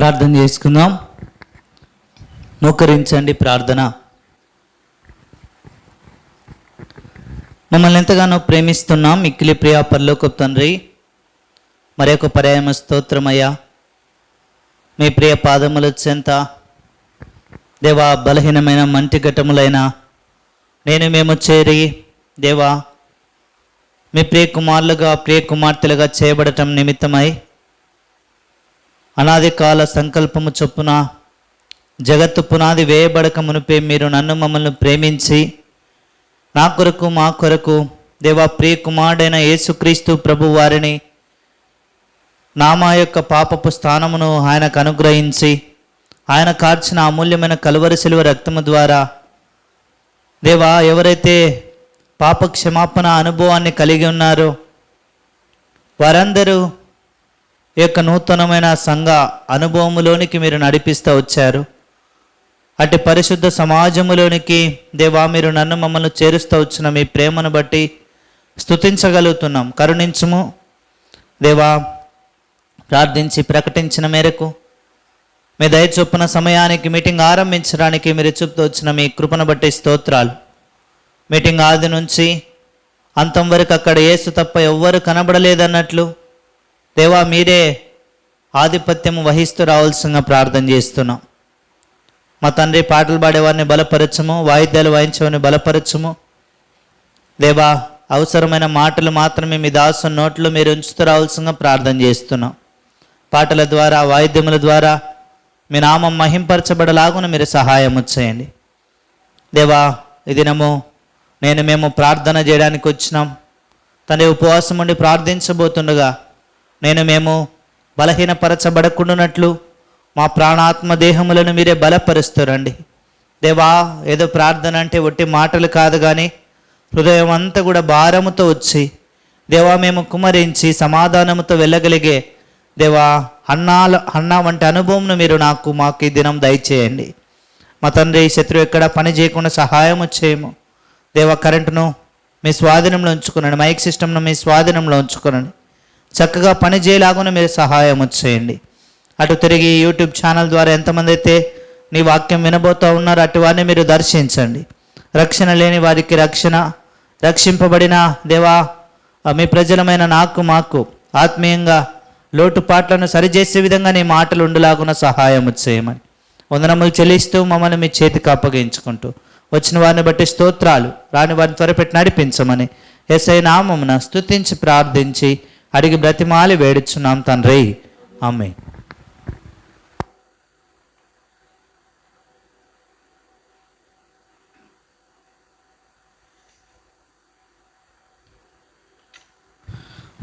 ప్రార్థన చేసుకుందాం. మోకరించండి. ప్రార్థన. మమ్మల్ని ఎంతగానో ప్రేమిస్తున్నాం మిక్కిలి ప్రియ పరలోకపు తండ్రి, మరొక పర్యాయమ స్తోత్రమయ్యా. మీ ప్రియ పాదముల చెంత దేవా, బలహీనమైన మంటి ఘటములైన మేము చేరి దేవా, మీ ప్రియ కుమారులుగా ప్రియ కుమార్తెలుగా చేయబడటం నిమిత్తమై అనాది కాల సంకల్పము చొప్పున జగత్తు పునాది వేయబడక మునిపే మీరు నన్ను మమ్మల్ని ప్రేమించి నా కొరకు మా కొరకు దేవా ప్రియ కుమారుడైన యేసుక్రీస్తు ప్రభు వారిని మా యొక్క పాపపు స్థానమును ఆయనకు అనుగ్రహించి ఆయన కార్చిన అమూల్యమైన కలువరి శిలువ రక్తము ద్వారా దేవా, ఎవరైతే పాప క్షమాపణ అనుభవాన్ని కలిగి ఉన్నారో వారందరూ ఈ యొక్క నూతనమైన సంఘ అనుభవములోనికి మీరు నడిపిస్తూ వచ్చారు. అటు పరిశుద్ధ సమాజములోనికి దేవా మీరు నన్ను మమ్మల్ని చేరుస్తూ వచ్చిన మీ ప్రేమను బట్టి స్తుతించగలుగుతున్నాం. కరుణించుము దేవా. ప్రార్థించి ప్రకటించిన మేరకు మీ దయ చొప్పున సమయానికి మీటింగ్ ఆరంభించడానికి మీరు చూపుతూ వచ్చిన మీ కృపను బట్టి స్తోత్రాలు. మీటింగ్ ఆది నుంచి అంతం వరకు అక్కడ యేసు తప్ప ఎవ్వరు కనబడలేదన్నట్లు దేవా మీరే ఆధిపత్యం వహిస్తూ రావాల్సిందిగా ప్రార్థన చేస్తున్నాం. మా తండ్రి, పాటలు పాడేవారిని బలపరచము, వాయిద్యాలు వాయించేవారిని బలపరచము దేవా. అవసరమైన మాటలు మాత్రమే మీ దాసు నోట్లో మీరు ఉంచుతూ రావాల్సిందిగా ప్రార్థన చేస్తున్నాం. పాటల ద్వారా వాయిద్యముల ద్వారా మీ నామం మహింపరచబడలాగున మీరు సహాయం చేయండి దేవా. ఈ దినము మేము ప్రార్థన చేయడానికి వచ్చినాం తండ్రి. ఉపవాసం ఉండి ప్రార్థించబోతుండగా మేము బలహీనపరచబడకుండానట్లు మా ప్రాణాత్మ దేహములను మీరే బలపరుస్తారండి దేవా. ఏదో ప్రార్థన అంటే ఒట్టి మాటలు కాదు, కానీ హృదయం అంతా కూడా భారముతో వచ్చి దేవా మేము కుమరించి సమాధానముతో వెళ్ళగలిగే దేవా అన్నా వంటి అనుభవంను మీరు మాకు ఈ దినం దయచేయండి. మా తండ్రి, శత్రువు ఎక్కడ పని చేయకుండా సహాయం చేయము దేవా. కరెంటును మీ స్వాధీనంలో ఉంచుకునండి, మైక్ సిస్టమ్ను మీ స్వాధీనంలో ఉంచుకునండి, చక్కగా పని చేయలాగున మీరు సహాయం చేయండి. అటు తిరిగి యూట్యూబ్ ఛానల్ ద్వారా ఎంతమంది అయితే నీ వాక్యం వినబోతూ ఉన్నారో అటు వారిని మీరు దర్శించండి. రక్షణ లేని వారికి రక్షణ, రక్షింపబడిన దేవా మీ ప్రజలమైన మాకు ఆత్మీయంగా లోటుపాట్లను సరిచేసే విధంగా నీ మాటలు ఉండలాగున సహాయం చేయమని వందనములు చెల్లిస్తూ మమ్మల్ని మీ చేతికి అప్పగించుకుంటూ వచ్చిన వారిని బట్టి స్తోత్రాలు, రాని వారిని త్వరపెట్టి నడిపించమని యేసయ్య నామమున స్తుతించి ప్రార్థించి అడిగి బ్రతిమాలి వేడుచున్నాం తండ్రి, ఆమేన్.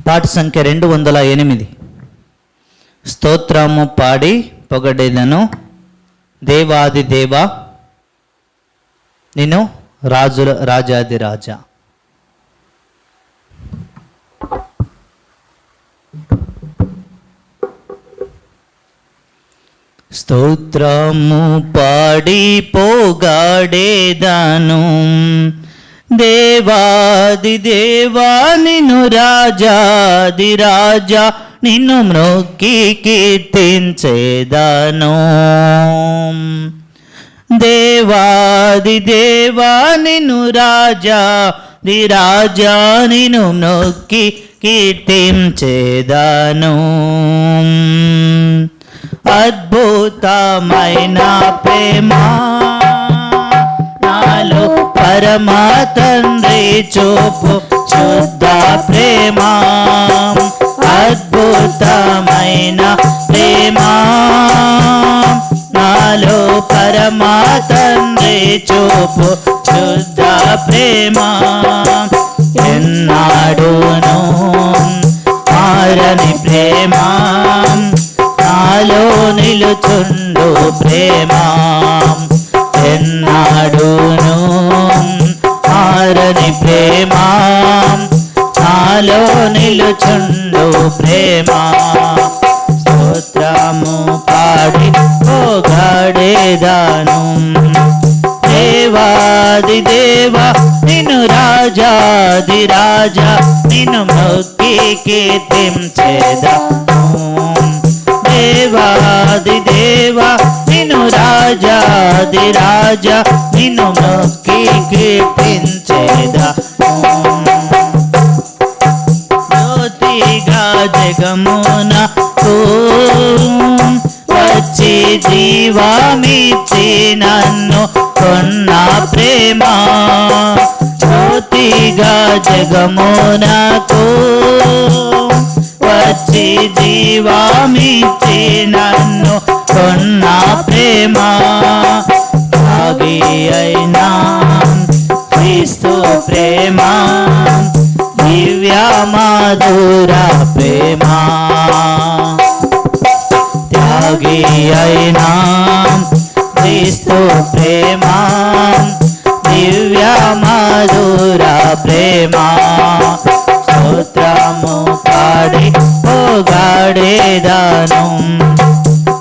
పాట సంఖ్య 208. స్తోత్రము పాడి పొగడెదను దేవాది దేవా నిన్ను రాజాది రాజా. స్తోత్రము పాడి పొగడెదను దేవాది దేవా నిన్ను రాజాది రాజా, నిన్ను మ్రొక్కి కీర్తించేదను. దేవాది దేవా నిన్ను రాజాది రాజా, నిన్ను మ్రొక్కి కీర్తించేదను. అద్భుతమైన ప్రేమ నాలో పరమ తండ్రి చూపు శుద్ధ ప్రేమ. అద్భుతమైన ప్రేమ నాలో పరమ తండ్రి చూపు శుద్ధ ప్రేమ. ఎన్నాడును మారని ప్రేమ నాలో నిలుచుండు ప్రేమ. ఎన్నాడును మారని ప్రేమ నాలో నిలుచుండు ప్రేమ. స్తోత్రము పాడి పొగడెదను దేవాది దేవా నిన్ను రాజాది రాజా, నిన్ను మ్రొక్కి కీర్తించెదను. దేవాది రాజాదిరాజా నిన్ను మొక్కి కీర్తించేదా జ్యోతిగా జగమునకు వచ్చి జీవమిచ్చి నన్ను కొన్న ప్రేమ జ్యోతిగా జగమునకు వచ్చి జీవమిచ్చి నన్ను కొన్న ప్రేమ త్యాగి అయినా క్రీస్తు ప్రేమ దివ్య మధుర ప్రేమ త్యాగి అయినా క్రీస్తు ప్రేమ దివ్య మధుర ప్రేమ స్తోత్రము పాడి పోగాడేదాను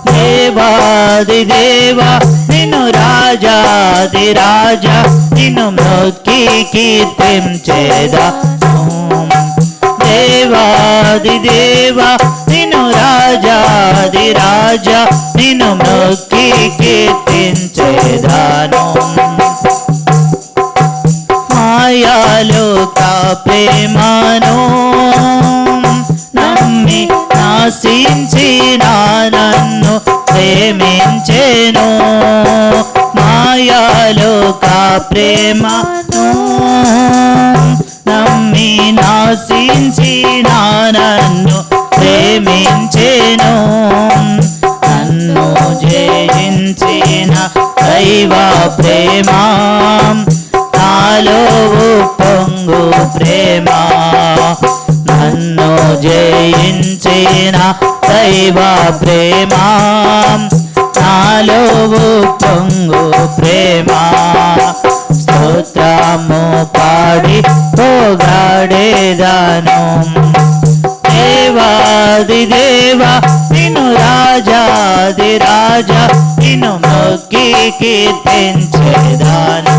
దేవాది దేవా నిన్ను రాజాదిరాజా నిన్ను మొక్కి కీర్తించేదాను దేవాది దేవా నిన్ను రాజాదిరాజా నిన్ను మొక్కి కీర్తించేదాను మాయాలోక ప్రేమను నమ్మి నాశించిన నన్ను ప్రేమించెను మాయాలోక ప్రేమను నమ్మి నాశించిన నన్ను ప్రేమించెను నన్ను జయించిన దైవ ప్రేమ నాలో పొంగు ప్రేమ నన్ను జయించిన దైవ ప్రేమ నాలో పొంగు ప్రేమ స్తోత్రము పాడి పోగాడేదాను దేవాది దేవా నిన్ను రాజాదిరాజా నిన్ను మొక్కి కీర్తించేదాను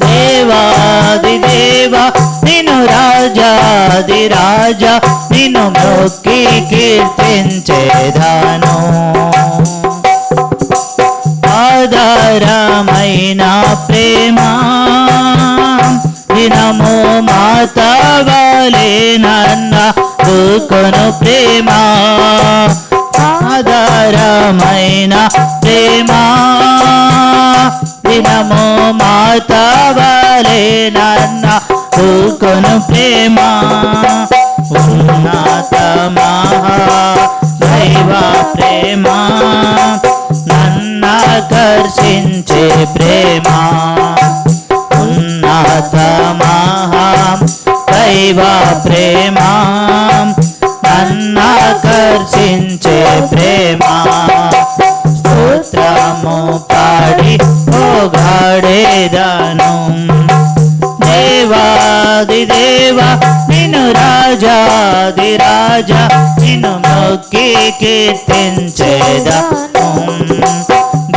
దేవాది దేవా నిన్ను రాజాదిరాజా నిన్ను మొక్కి కీర్తించేదాను ఆధారమైన ప్రేమ దినము మాతవలే నన్న దూకొను ప్రేమ ఆధారమైన ప్రేమ దినము మాతవలే నన్న దూకొను ప్రేమ ఉన్నత మహా దైవ ప్రేమ నన్నాకర్షించే ప్రేమ ఉన్నత మహా దైవ ప్రేమ నన్నాకర్షించే ప్రేమ స్తోత్రము పాడి పోగాడేదాను దేవాది దేవా నిన్ను రాజాదిరాజా నిన్ను మొక్కి కీర్తించేదాను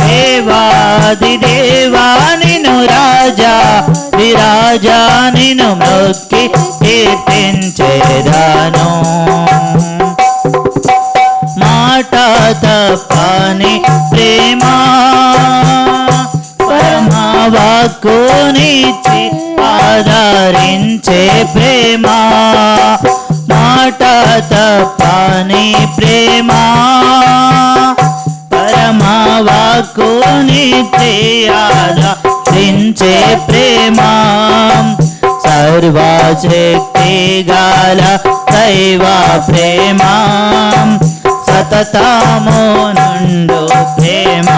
దేవాది దేవా నిన్ను రాజాదిరాజా నిన్ను మొక్కి కీర్తించేదాను మాట తప్పని ప్రేమ పరమ వాక్కునిచ్చి ఆదరించే ప్రేమ మాట తప్పని ప్రేమ పరమ వాక్కునిచ్చి ఆదరించే ప్రేమ సర్వశక్తి గల దైవ ప్రేమ సతతము నుండు ప్రేమ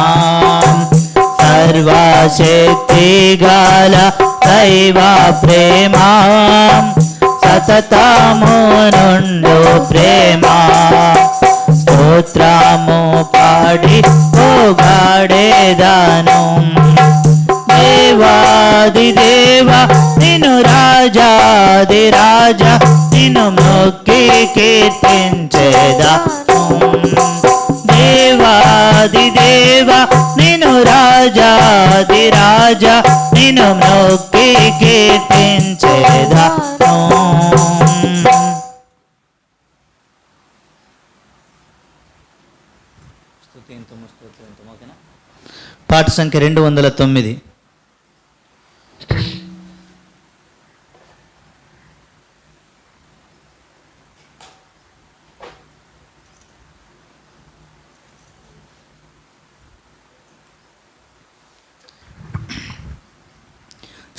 సర్వశక్తి గల దైవ ప్రేమ సతతము నుండు ప్రేమ స్తోత్రము పాడి పోగాడేదాను దేవాది దేవా నిన్ను రాజాదిరాజా నిన్ను మొక్కి కీర్తించేదాను దేవాది దేవా నిన్ను రాజాదిరాజా నిన్ను మొక్కి కీర్తించేదాను ఓకేనా? పాట సంఖ్య 209.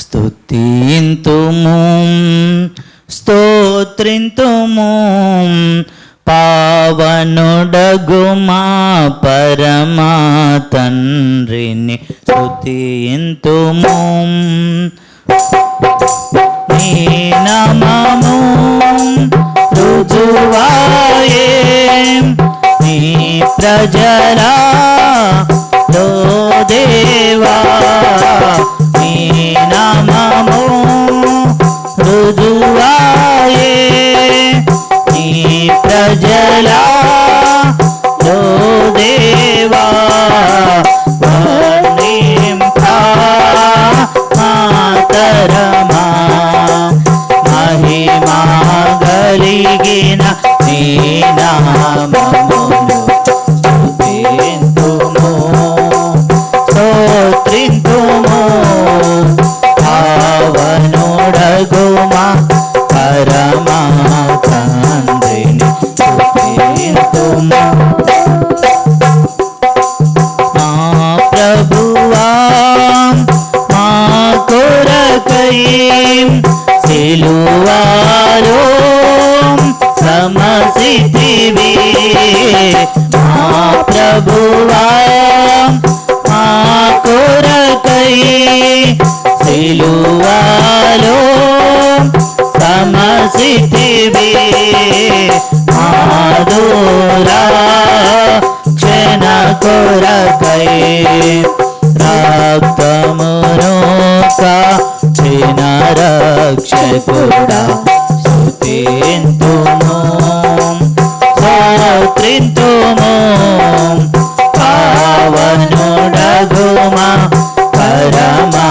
స్తుతింతుము స్తోత్రింతుము పావనుడగు మా పరమా తండ్రిని స్తుతింతుము. నీ నామము రుజువాయే నీ ప్రజలా లో దేవా, నీ నామము రుజువాయే నీ ప్రజలా లో దేవా. మాతరమా మహిమా గలిగిన నీ నామమును స్తుతింతుము స్తోత్రింతుము పావనుడగు మా పరమా తండ్రిని స్తుతింతుము. మా ప్రభువా మా కొరకై సిలువలో శ్రమసితివి. మా ప్రభువా మా కొరకై సిలువలో శ్రమసితివి. మాధురా క్షణ కొరకై రక్తమును కాచిన రక్షకుడా స్తుతింతుము స్తోత్రింతుము పావనుడగు మా పరమా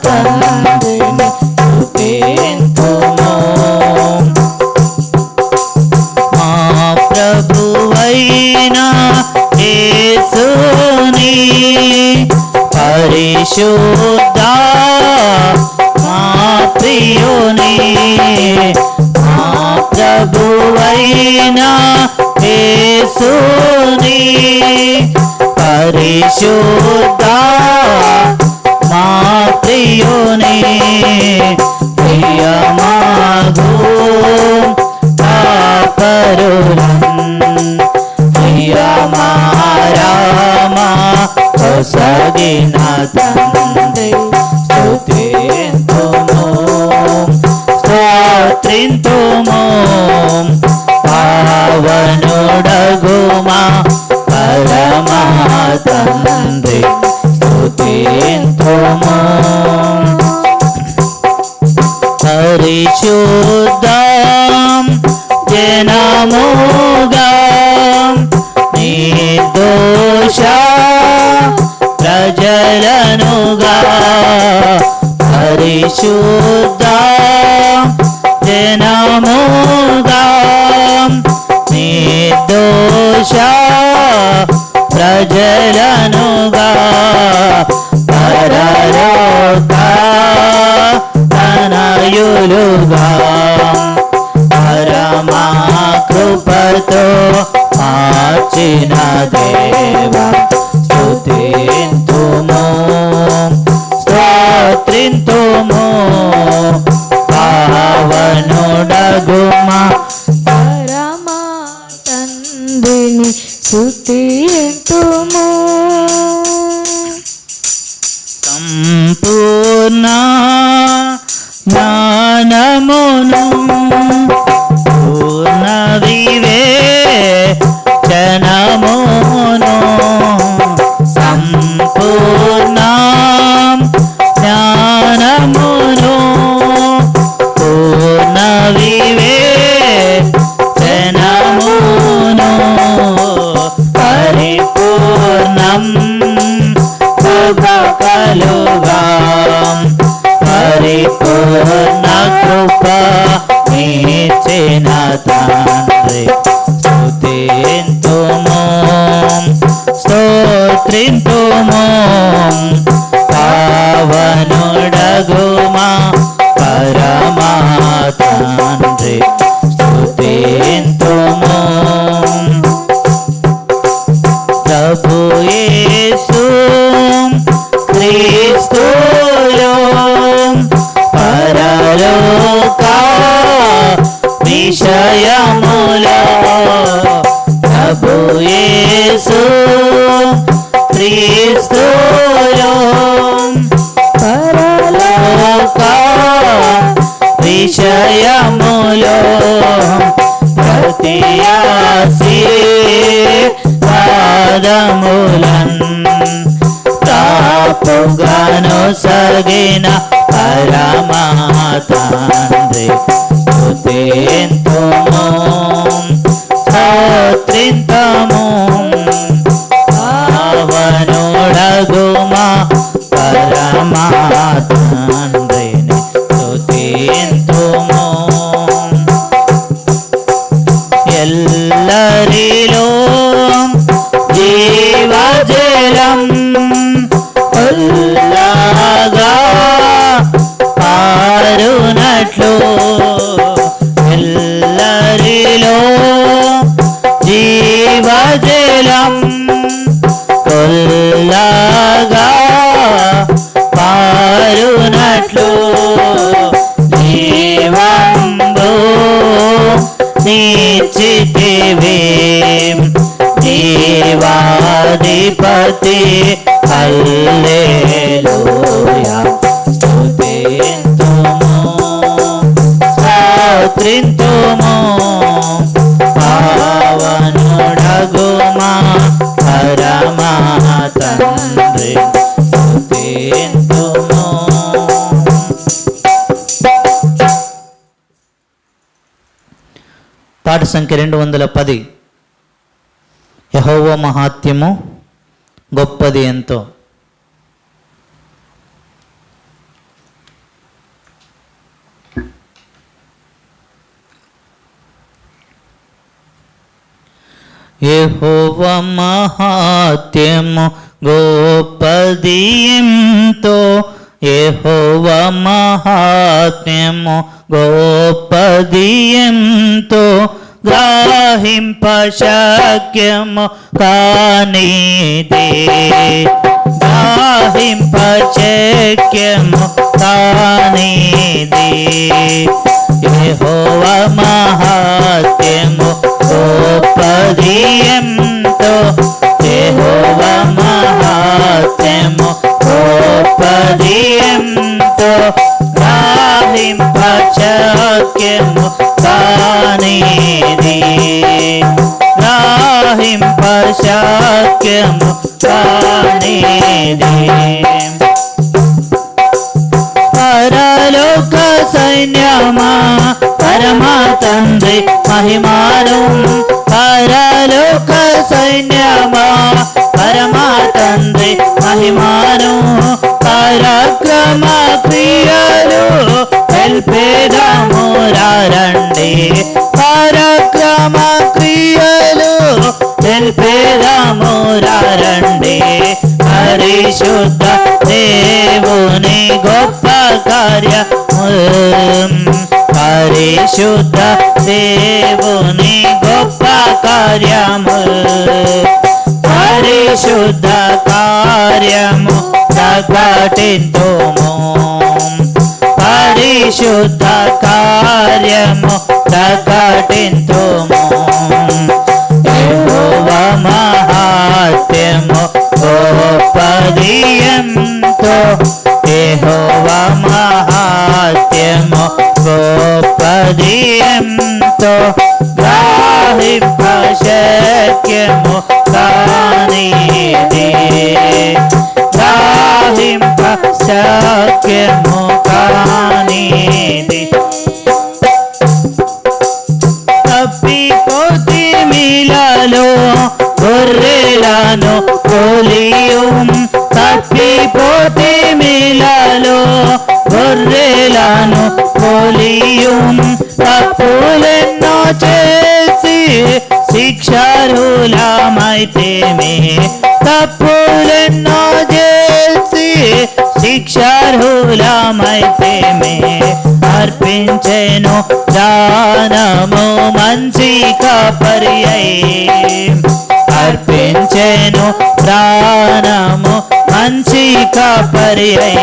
తండ్రిని స్తుతింతుము. మా ప్రభువైన యేసుని పరిశుద్ధ మా ప్రియుని, మా ప్రభువైన యేసుని పరిశుద్ధ మా ప్రియుని ప్రియమాగు పాపరులన్ ప్రియమారామా కొసగిన తండ్రి స్తుతింతుము స్తోత్రింతుము పావనుడగు మా పరమా తండ్రి స్తుతింతుము. పరిశుద్ధం జనముగా నిర్దోష ప్రజలనుగా పరిశుద్ధ జనముగా నిర్దోష ప్రజలనుగా పరలోక తనయులుగా పరమా కృపతో మార్చిన దేవా స్తుతింతుము స్తోత్రింతుము పావనుడగు మా పరమా తండ్రిని స్తుతింతుము. సంపూర్ణ జ్ఞానమును పూర్ణ వివేచనమును స్తోత్రింతుము పావనుడగుమా పరమా తండ్రి స్తుతింతుము ప్రభు యేసు క్రీస్తులో పరలోక విషయములో ప్రభు యేసు క్రీస్తులో పరలోక విషయములో ప్రతి ఆశీర్వాదములన్ ప్రాపుగాను సగిన పరమా తండ్రి స్తుతింతుము స్తోత్రింతుము పావనుడగుమా పరమా తండ్రిని స్తుతింతుము ఎల్లరిలో జీవజలం ఉల్లాగా పారునట్లు ఎల్లరిలో జీవజలం ఉల్లాగా పారునట్లు జీవంబు నీచితివే దేవాధిపతి హల్లెలూయా స్తుతింతుము స్తోత్రింతుము పావనుడగుమా పరమా తండ్రి స్తుతింతుము. పాట సంఖ్య 210. యెహోవా మహాత్మ్యము గొప్పది ఎంతో. యెహోవా మహాత్మ్యము గొప్పది ఎంతో. యెహోవా మహాత్మ్యము గొప్పది ఎంతో. గ్రహింప శక్యము కానిదే గ్రహింప శక్యము కానిదే యెహోవా మహాత్మ్యము గొప్పది ఎంతో. యెహోవా మహాత్మ్యము గొప్పది ఎంతో. గ్రహింప శక్యము కానిది గ్రహింప శక్యము కానిది. పరలోక సైన్యమా పరమా తండ్రి మహిమాను. పరలోక సైన్యమా పరమా తండ్రి మహిమాను. పరాక్రమ క్రియలు తెల్పేదము రండి. పరాక్రమ క్రియలు తెల్పేదము రండి. పరిశుద్ధ దేవుని గొప్ప కార్యము. పరిశుద్ధ దేవుని గొప్ప కార్యము. పరిశుద్ధ కార్యము ప్రకటింతుము. పరిశుద్ధ కార్యము ప్రకటింతుము. యెహోవా మహాత్మ్యము గొప్పది ఎంతో. యెహోవా మహాత్మ్యము గొప్పది ఎంతో. గ్రహింప శక్యము కానిది గ్రహింప శక్యము కానిది. తప్పిపోతి మీలలో గొర్రెలను పోలియం. తప్పిపోతి మీలలో గొర్రెలను పోలియం. తప్పులెన్నో చేసి శిక్షార్హులమైతేమే, తప్పులెన్నో చేసి శిక్షార్హులమైతేమే, అర్పించెను దానము మంచి కాపరియై, అర్పించెను ప్రాణము మంచి కాపరియై,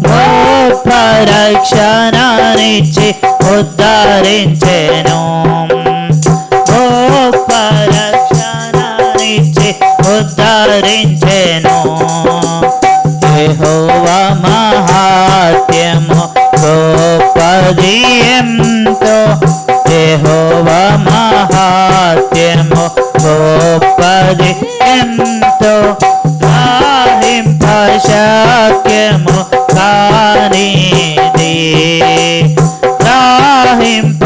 గొప్ప రక్షణనిచ్చి ఉద్ధరించెను, గొప్ప రక్షణనిచ్చి ఉద్ధరించెను. యెహోవా మహాత్మ్యము గొప్పది ఎంతో, యెహోవా మహాత్మ్యము గొప్పది ఎంతో, గ్రహింప శక్యము కానిది, గ్రహింప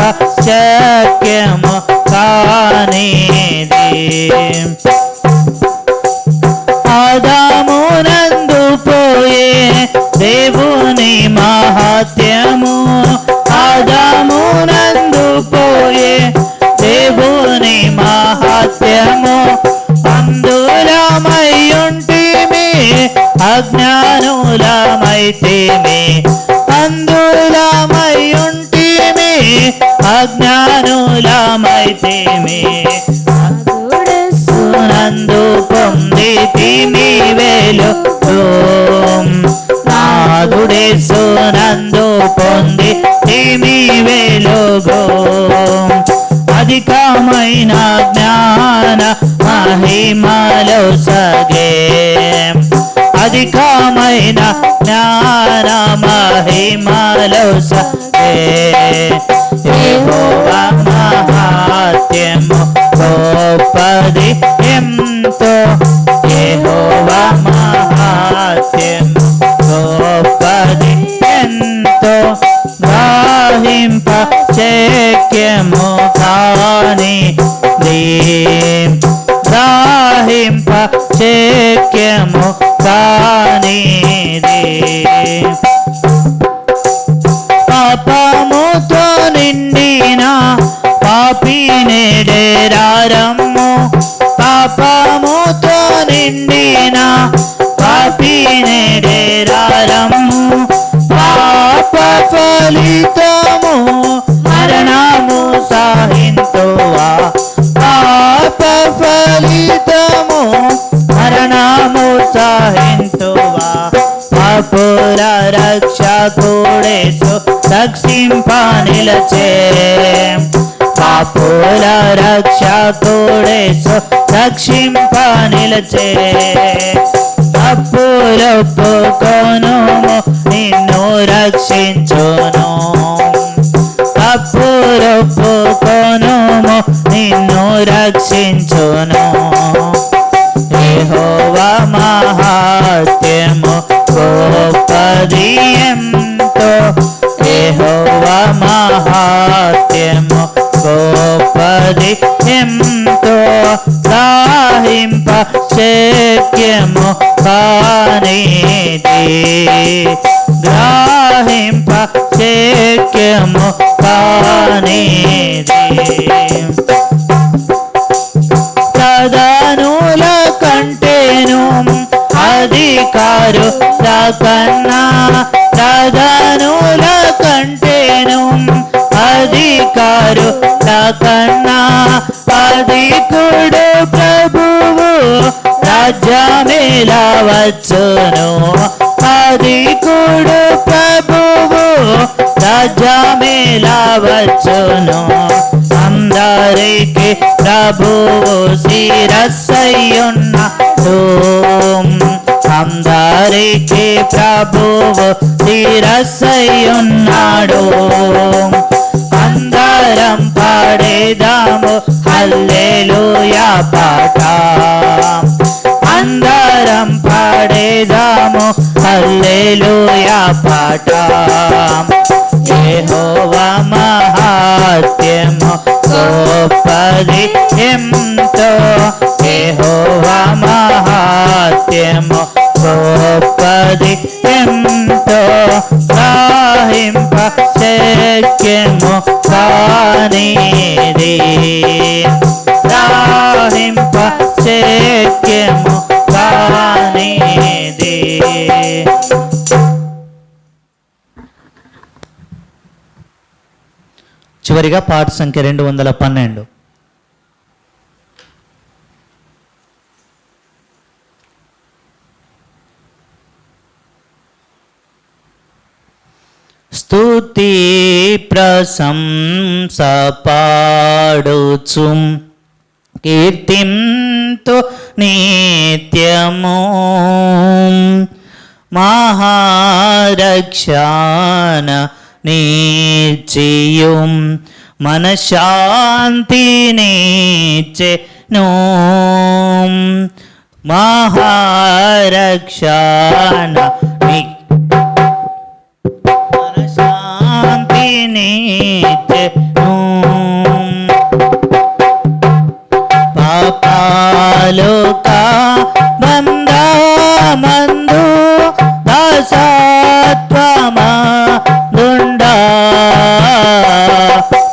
శక్యము కానిది. ఆదామునందు పోయే దేవుని మహాత్మ్యము, ఆదామునందు పోయే దేవుని మహాత్మ్యము, అందులమయ్యుంటిమి అజ్ఞానులమైతిమి, అందులమయ్యుంటిమి అజ్ఞానులమైతిమి, నందు పొందితిమి వెలుగు, నాదుడేసునందు పొందితిమి వెలుగు, అధికమైన జ్ఞాన మహిమలో సగే, అధికమైన జ్ఞాన మహిమలో సగే, యెహోవా మహాత్మ్యము గొప్పది ఎంతో, యెహోవా మహాత్మ్యము గొప్పది ఎంతో, గ్రహింప శక్యము కానిది, గ్రహింప శక్యము కానిది. పాపముతో నిండిన పాపి నేడేరారమ్ము, పాపముతో నిండిన పాపి నేడేరారమ్ము, పాప ఫలితము మరణము సహింతువా, పాప ఫలితము మరణము సహింతువా, పాపుల రక్షకుడేసు రక్షింప నిలచే, పాపుల రక్షకుడేసు రక్షింప నిలచే, తప్పులొప్పుకొనుము నిన్ను రక్షించును, తప్పులొప్పుకొనుము నిన్ను రక్షించును. యెహోవా మహాత్మ్యము గొప్పది ఎంతో, యెహోవా మహాత్మ్యము గొప్పది ఎంతో, గ్రహింప శక్యము కానిది, గ్రహింప శక్యము కానిది. ప్రధానుల కంటేను అధికారుల కన్నా, ప్రధానుల కంటేను అధికారుల కన్నా, అధికుడు ప్రభువు రాజ్యమేలా వచ్చును, అధికుడు ప్రభువు రాజ్యమేలా వచ్చును, అందరికి ప్రభువు శిరస్సయ్యున్నాడు, అందరికి ప్రభువు శిరస్సయ్యున్నాడు, అందరం పాడేదాము హల్లెలూయా పాట, అందరం పాడేదాము హల్లెలూయా పాట. యెహోవా మహాత్మ్యము గొప్పది ఎంతో, యెహోవా మహాత్మ్యము గొప్పది ఎంతో, గ్రహింప శక్యము కానిది, గ్రహింప శక్యము కానిది. చివరిగా పాట సంఖ్య 212. స్తుతి ప్రశంస పాడుచు కీర్తింతు నిత్యము, మహారక్షణ నిత్యం మనశాంతినిచ్చెను, మహారక్షణ మనశాంతినిచ్చెను. పాపాలోక బంధమందు దాసత్వమా దుండా,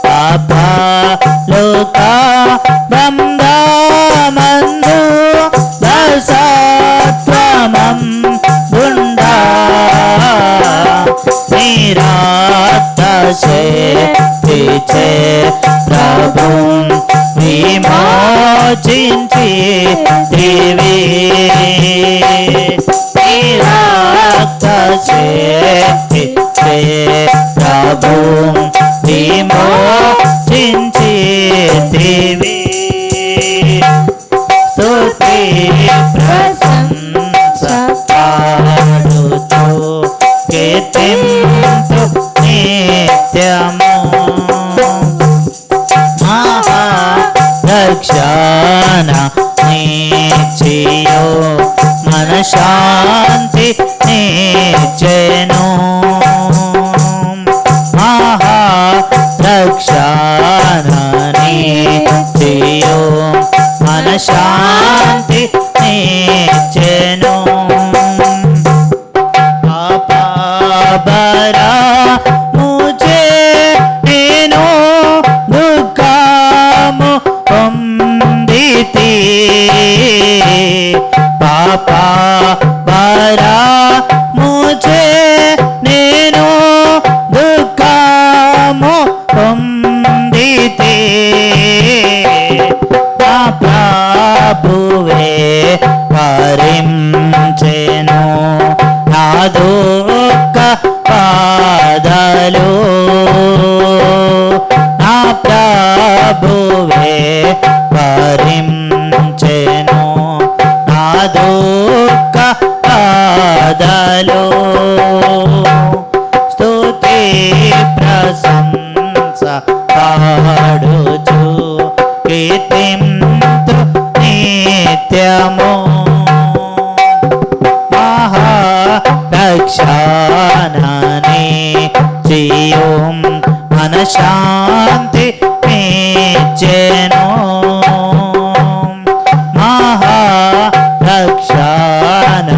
పాపాలోక బంధమందు దాసత్వమం దుండా, నిరాత్మశక్తిచే ప్రభుం విమోచించి దేవి, నిరాత్మశక్తిచే ప్రభుం విమోచించి దేవి. స్తుతి ప్రశంస పాడుతూ కీర్తింతు నిత్యము, మహారక్షణ నిత్యో మనశాంతి నిచ్చెను, మహారక్షణ నిత్యో మనశాంతి నిచ్చెను. పాపబరా ముझे నేను దుఃఖము పొందితి, పాపబరా ముझे నేను దుఃఖము పొందితి, నా ప్రభువే భరించెను నా దుఃఖ బాధలు, నా ప్రభువే భరించెను నా దుఃఖ బాధలు. స్తుతి ప్రశంస పాడుచు కీర్తింతు నిత్యము, మహారక్షణ నిత్యం మనశాంతి నిచ్చెను, మహారక్షణ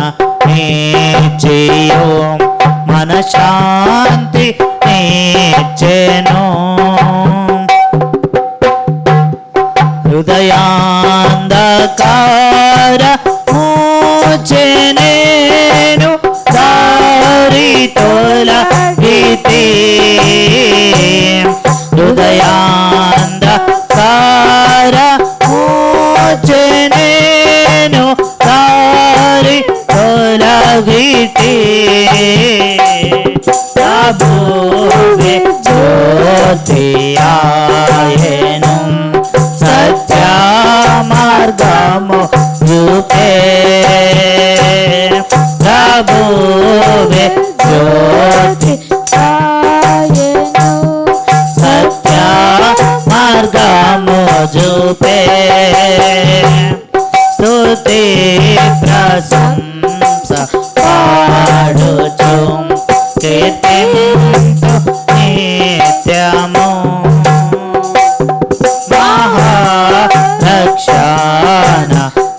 నిత్యం మనశాంతి నిచ్చెను. హృదయాంధకార మూచె నేను దారి తొలగితి, హృదయాంధకార మూచె నేను దారి తొలగితి, ప్రభువే జ్యోతియాయెను సత్య మార్గము చూపే, ప్రభువే జ్యోతియాయెను సత్య మార్గము చూపే. స్తుతి ప్రశంస పాడుచు కీర్తింతు నిత్యము, మహారక్షణ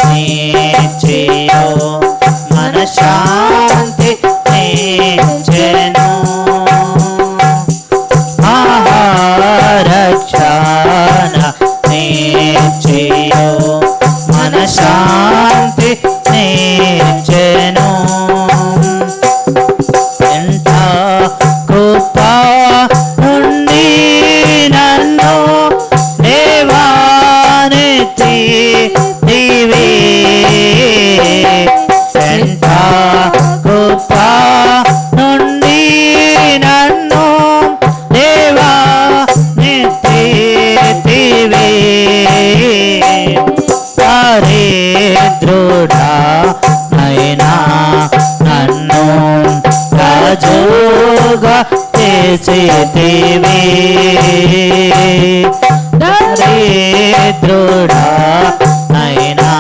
నిత్యో మనశాంతి నిచ్చెను. శాంతి నీచెను. ఎంత కృప నుండి నన్ను దేవానెత్తితివి. ఎంత కృప నుండి నన్ను దేవానెత్తితివి. దరిద్రుడా నైనా నన్ను రాజుగా చేసితివి. దరిద్రుడా నైనా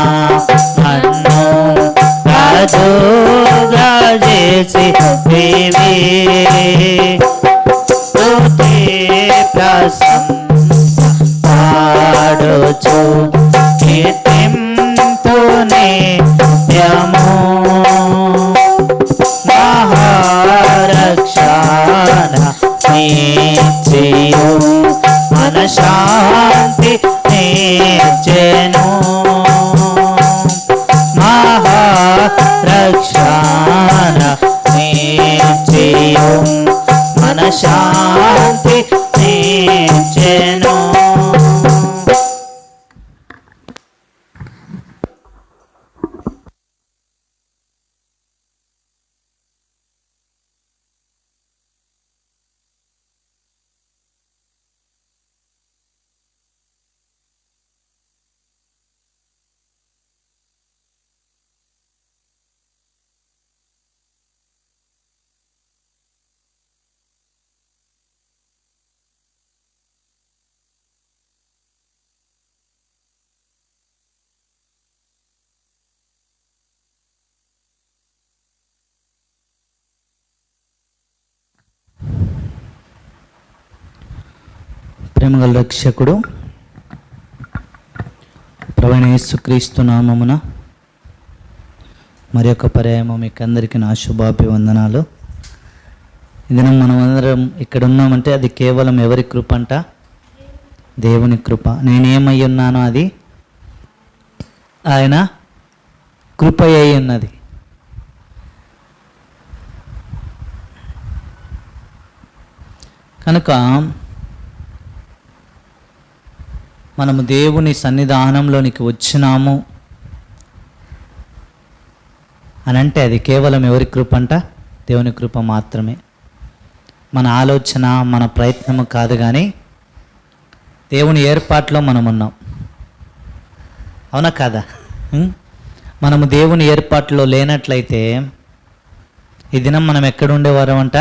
నన్ను రాజుగా చేసితివి. స్తుతి ప్రశంస పాడుచు కీర్తింతునే నిత్యము. మహారక్షణ నీచియు మనశ్శాంతి నీచెను. మహారక్షణ నీచియు మనశ్శాంతి నీచెను. ప్రేమగల రక్షకుడు ప్రభువైన యేసుక్రీస్తు నామమున మరి యొక్క పర్యాయము మీకు అందరికీ నా శుభాభివందనాలు. ఇది మనం అందరం ఇక్కడ ఉన్నామంటే అది కేవలం ఎవరి కృప అంట? దేవుని కృప. నేనేమై ఉన్నానో అది ఆయన కృప అయి ఉన్నది. కనుక మనము దేవుని సన్నిధానంలోనికి వచ్చినాము అని అంటే అది కేవలం ఎవరి కృప అంట? దేవుని కృప మాత్రమే. మన ఆలోచన మన ప్రయత్నము కాదు, కానీ దేవుని ఏర్పాట్లో మనం ఉన్నాం. అవునా కాదా? మనము దేవుని ఏర్పాట్లో లేనట్లయితే ఈ దినం మనం ఎక్కడ ఉండేవారం అంట?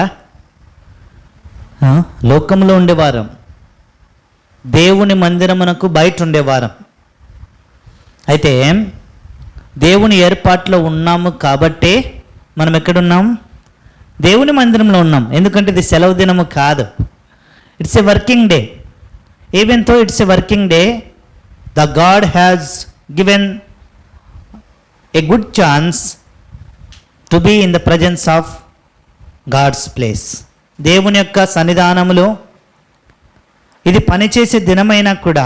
లోకంలో ఉండేవారం, దేవుని మందిరమునకు బయట ఉండేవారం. అయితే దేవుని ఏర్పాట్లో ఉన్నాము కాబట్టే మనం ఎక్కడున్నాం? దేవుని మందిరంలో ఉన్నాం. ఎందుకంటే ఇది సెలవు దినము కాదు, it's a working day. Even though it's a working day, the God has given a good chance to be in the presence of God's place. దేవుని యొక్క సన్నిధానములో ఇది పనిచేసే దినమైనా కూడా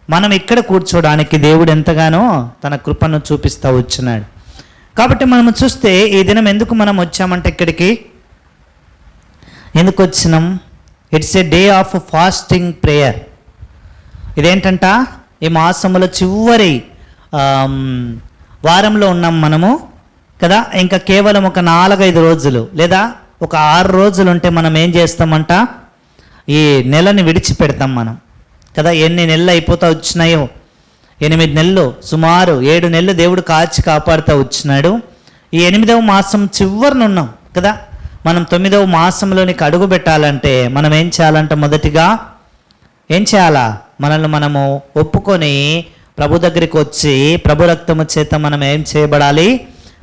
మనం ఇక్కడ కూర్చోడానికి దేవుడు ఎంతగానో తన కృపను చూపిస్తూ వచ్చినాడు. కాబట్టి మనం చూస్తే ఈ దినం ఎందుకు మనం వచ్చామంటే ఇక్కడికి ఎందుకు వచ్చినాం? It's a day of fasting prayer. ఇదేంటంట? ఈ మాసముల చివరి వారంలో ఉన్నాం మనము కదా. ఇంకా కేవలం ఒక 4-5 రోజులు లేదా ఒక 6 రోజులు ఉంటే మనం ఏం చేస్తామంట? ఈ నెలని విడిచిపెడతాం మనం కదా. ఎన్ని నెలలు అయిపోతా వచ్చినాయో, 8 నెలలు, సుమారు 7 నెలలు దేవుడు కాచి కాపాడుతూ వచ్చినాడు. ఈ 8వ మాసం చివరిన ఉన్నాం కదా. మనం 9వ మాసంలోనికి అడుగు పెట్టాలంటే మనం ఏం చేయాలంట? మొదటిగా ఏం చేయాలా? మనల్ని మనము ఒప్పుకొని ప్రభు దగ్గరికి వచ్చి ప్రభు రక్తము చేత మనం ఏం చేయబడాలి?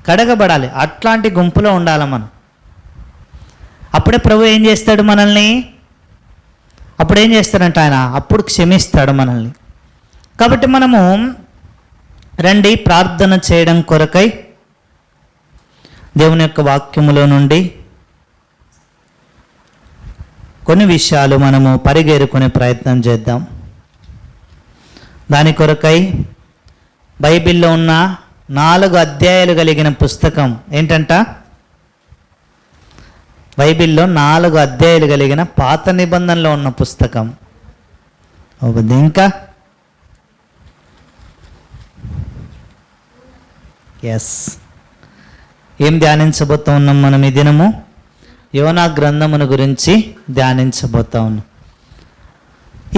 కడగబడాలి. అట్లాంటి గుంపులో ఉండాలి మనం. అప్పుడే ప్రభు ఏం చేస్తాడు మనల్ని? అప్పుడు ఏం చేస్తాడంట ఆయన? అప్పుడు క్షమిస్తాడు మనల్ని. కాబట్టి మనము రండి ప్రార్థన చేయడం కొరకై దేవుని యొక్క వాక్యములో నుండి కొన్ని విషయాలు మనము పరిగెరుకునే ప్రయత్నం చేద్దాం. దాని కొరకై బైబిల్లో ఉన్న 4 అధ్యాయాలు కలిగిన పుస్తకం ఏంటంట? బైబిల్లో 4 అధ్యాయాలు కలిగిన పాత నిబంధనలో ఉన్న పుస్తకం. ఇంకా ఎస్, ఏం ధ్యానించబోతా ఉన్నాం మనం ఈ దినము? యోనా గ్రంథమును గురించి ధ్యానించబోతా ఉన్నాం.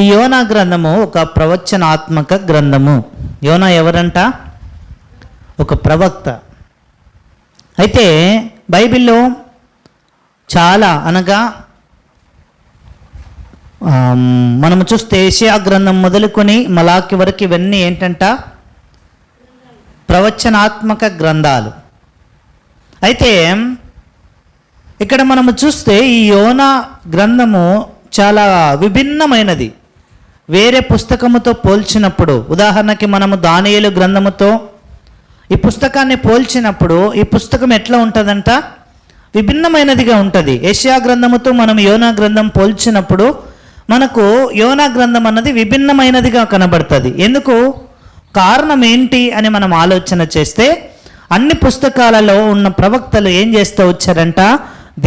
ఈ యోనా గ్రంథము ఒక ప్రవచనాత్మక గ్రంథము. యోనా ఎవరంట? ఒక ప్రవక్త. అయితే బైబిల్లో చాలా అనగా మనము చూస్తే యెషయా గ్రంథం మొదలుకొని మలాకి వరకు ఇవన్నీ ఏంటంట? ప్రవచనాత్మక గ్రంథాలు. అయితే ఇక్కడ మనము చూస్తే ఈ యోనా గ్రంథము చాలా విభిన్నమైనది. వేరే పుస్తకముతో పోల్చినప్పుడు, ఉదాహరణకి మనము దానియేలు గ్రంథముతో ఈ పుస్తకాన్ని పోల్చినప్పుడు ఈ పుస్తకం ఎట్లా ఉంటుందంట? విభిన్నమైనదిగా ఉంటుంది. యెషయా గ్రంథముతో మనం యోనా గ్రంథం పోల్చినప్పుడు మనకు యోనా గ్రంథం అన్నది విభిన్నమైనదిగా కనబడుతుంది. ఎందుకు? కారణం ఏంటి అని మనం ఆలోచన చేస్తే, అన్ని పుస్తకాలలో ఉన్న ప్రవక్తలు ఏం చేస్తూ వచ్చారంట?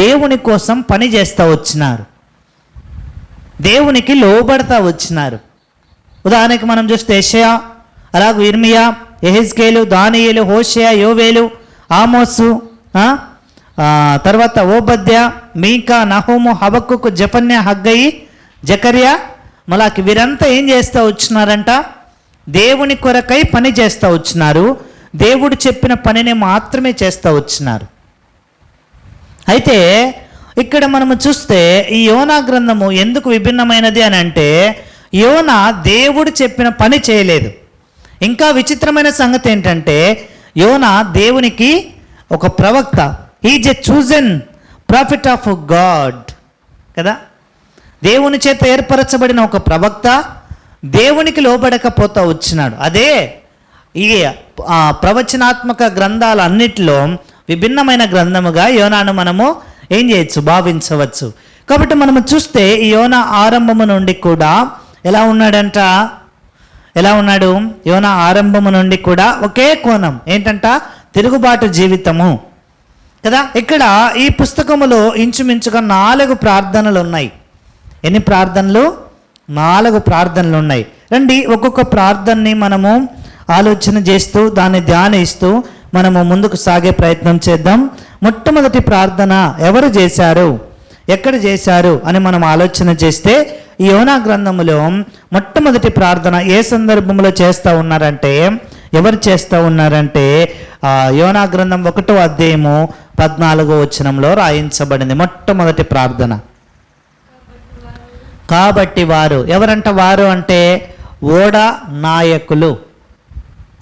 దేవుని కోసం పని చేస్తూ వచ్చినారు, దేవునికి లోబడతా వచ్చినారు. ఉదాహరణకి మనం చూస్తే యెషయా, అలాగే ఇర్మియా, యెహెజ్కేలు, దానియేలు, హోషేయ, యోవేలు, ఆమోసు, తర్వాత ఓబద్య, మీకా, నహూము, హబక్కుకు, జెఫన్య, హగ్గయి, జకర్యా, మలాకి, వీరంతా ఏం చేస్తూ వచ్చినారంట? దేవుని కొరకై పని చేస్తూ వచ్చినారు. దేవుడు చెప్పిన పనిని మాత్రమే చేస్తూ వచ్చినారు. అయితే ఇక్కడ మనము చూస్తే ఈ యోనా గ్రంథము ఎందుకు విభిన్నమైనది అని అంటే, యోనా దేవుడు చెప్పిన పని చేయలేదు. ఇంకా విచిత్రమైన సంగతి ఏంటంటే, యోనా దేవునికి ఒక ప్రవక్త. Is a chosen profit of God కదా. దేవుని చేత ఏర్పరచబడిన ఒక ప్రవక్త దేవునికి లోబడకపోతా వచ్చినాడు. అదే ఈ ప్రవచనాత్మక గ్రంథాలన్నిటిలో విభిన్నమైన గ్రంథముగా యోనాను మనము ఏం చేయొచ్చు? భావించవచ్చు. కాబట్టి మనము చూస్తే ఈ యోనా ఆరంభము నుండి కూడా ఎలా ఉన్నాడంట? ఎలా ఉన్నాడు? యోనా ఆరంభము నుండి కూడా ఒకే కోణం ఏంటంట? తిరుగుబాటు జీవితము కదా. ఇక్కడ ఈ పుస్తకములో ఇంచుమించుగా 4 ప్రార్థనలు ఉన్నాయి. ఎన్ని ప్రార్థనలు? 4 ప్రార్థనలు ఉన్నాయి. రండి, ఒక్కొక్క ప్రార్థనని మనము ఆలోచన చేస్తూ దాన్ని ధ్యానిస్తూ మనము ముందుకు సాగే ప్రయత్నం చేద్దాం. మొట్టమొదటి ప్రార్థన ఎవరు చేశారు, ఎక్కడ చేశారు అని మనం ఆలోచన చేస్తే, ఈ యోనా గ్రంథములో మొట్టమొదటి ప్రార్థన ఏ సందర్భంలో చేస్తూ ఉన్నారంటే, ఎవరు చేస్తూ ఉన్నారంటే, యోనా గ్రంథం 1వ అధ్యాయము 14వ వచనంలో రాయించబడింది మొట్టమొదటి ప్రార్థన. కాబట్టి వారు ఎవరంట? వారు అంటే ఓడ నాయకులు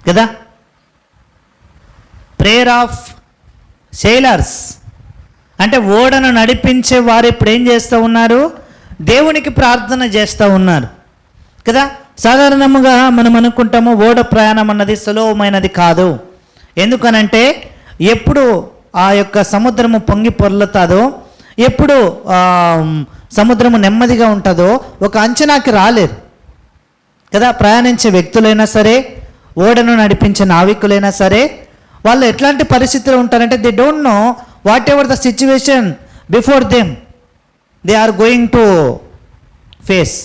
కదా. ప్రేయర్ ఆఫ్ సెయిలర్స్ అంటే ఓడను నడిపించే వారు ఇప్పుడు ఏం చేస్తూ ఉన్నారు? దేవునికి ప్రార్థన చేస్తూ ఉన్నారు కదా. సాధారణంగా మనం అనుకుంటాము ఓడ ప్రయాణం అన్నది సులభమైనది కాదు. ఎందుకనంటే ఎప్పుడు ఆ యొక్క సముద్రము పొంగి పొర్లుతుందో, ఎప్పుడు సముద్రము నెమ్మదిగా ఉంటుందో ఒక అంచనాకి రాలేరు కదా. ప్రయాణించే వ్యక్తులైనా సరే, ఓడను నడిపించే నావికులైనా సరే, వాళ్ళు ఎట్లాంటి పరిస్థితులు ఉంటారంటే, they don't know whatever the situation before them they are going to face.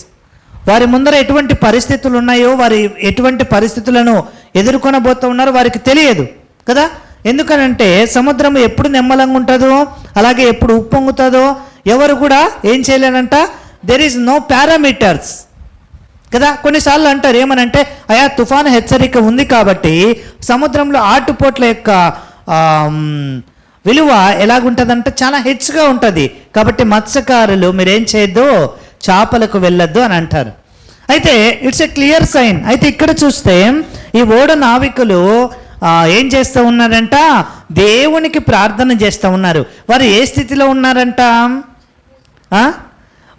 వారి ముందర ఎటువంటి పరిస్థితులు ఉన్నాయో, వారి ఎటువంటి పరిస్థితులను ఎదుర్కొనబోతూ ఉన్నారో వారికి తెలియదు కదా. ఎందుకనంటే సముద్రం ఎప్పుడు నెమ్మలంగా ఉంటుందో, అలాగే ఎప్పుడు ఉప్పొంగుతుందో ఎవరు కూడా ఏం చేయలేనంట. దెర్ ఈజ్ నో పారామీటర్స్ కదా. కొన్నిసార్లు అంటారు ఏమనంటే, అయా తుఫాను హెచ్చరిక ఉంది కాబట్టి సముద్రంలో ఆటుపోట్ల యొక్క విలువ ఎలాగుంటుందంటే చాలా హెచ్చుగా ఉంటుంది. కాబట్టి మత్స్యకారులు మీరేం చేయొద్దు, చేపలకు వెళ్ళొద్దు అని అంటారు. అయితే ఇట్స్ ఎ క్లియర్ సైన్. అయితే ఇక్కడ చూస్తే ఈ ఓడ నావికులు ఏం చేస్తూ ఉన్నారంట? దేవునికి ప్రార్థన చేస్తూ ఉన్నారు. వారు ఏ స్థితిలో ఉన్నారంట?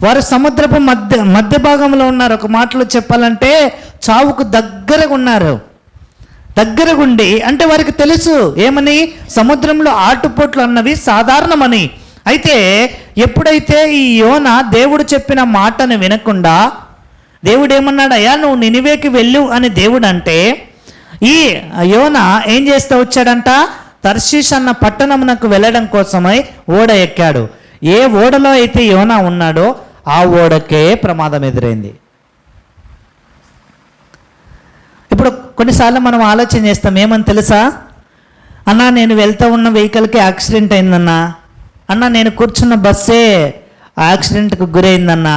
వారు సముద్రపు మధ్య భాగంలో ఉన్నారు. ఒక మాటలో చెప్పాలంటే చావుకు దగ్గరగా ఉన్నారు. దగ్గరగుండి అంటే వారికి తెలుసు ఏమని? సముద్రంలో ఆటుపోట్లు అన్నవి సాధారణమని. అయితే ఎప్పుడైతే ఈ యోనా దేవుడు చెప్పిన మాటను వినకుండా, దేవుడు ఏమన్నాడు? అయ్యా నువ్వు నినివేకి వెళ్ళు అని దేవుడు అంటే, ఈ యోన ఏం చేస్తూ వచ్చాడంట? తర్షీష్ అన్న పట్టణమునకు వెళ్ళడం కోసమై ఓడ ఎక్కాడు. ఏ ఓడలో అయితే యోన ఉన్నాడో ఆ ఓడకే ప్రమాదం ఎదురైంది. ఇప్పుడు కొన్నిసార్లు మనం ఆలోచన చేస్తాం, ఏమని తెలుసా? అన్నా నేను వెళ్తూ ఉన్న వెహికల్కి యాక్సిడెంట్ అయిందన్నా, అన్నా నేను కూర్చున్న బస్సే యాక్సిడెంట్కి గురైందన్నా,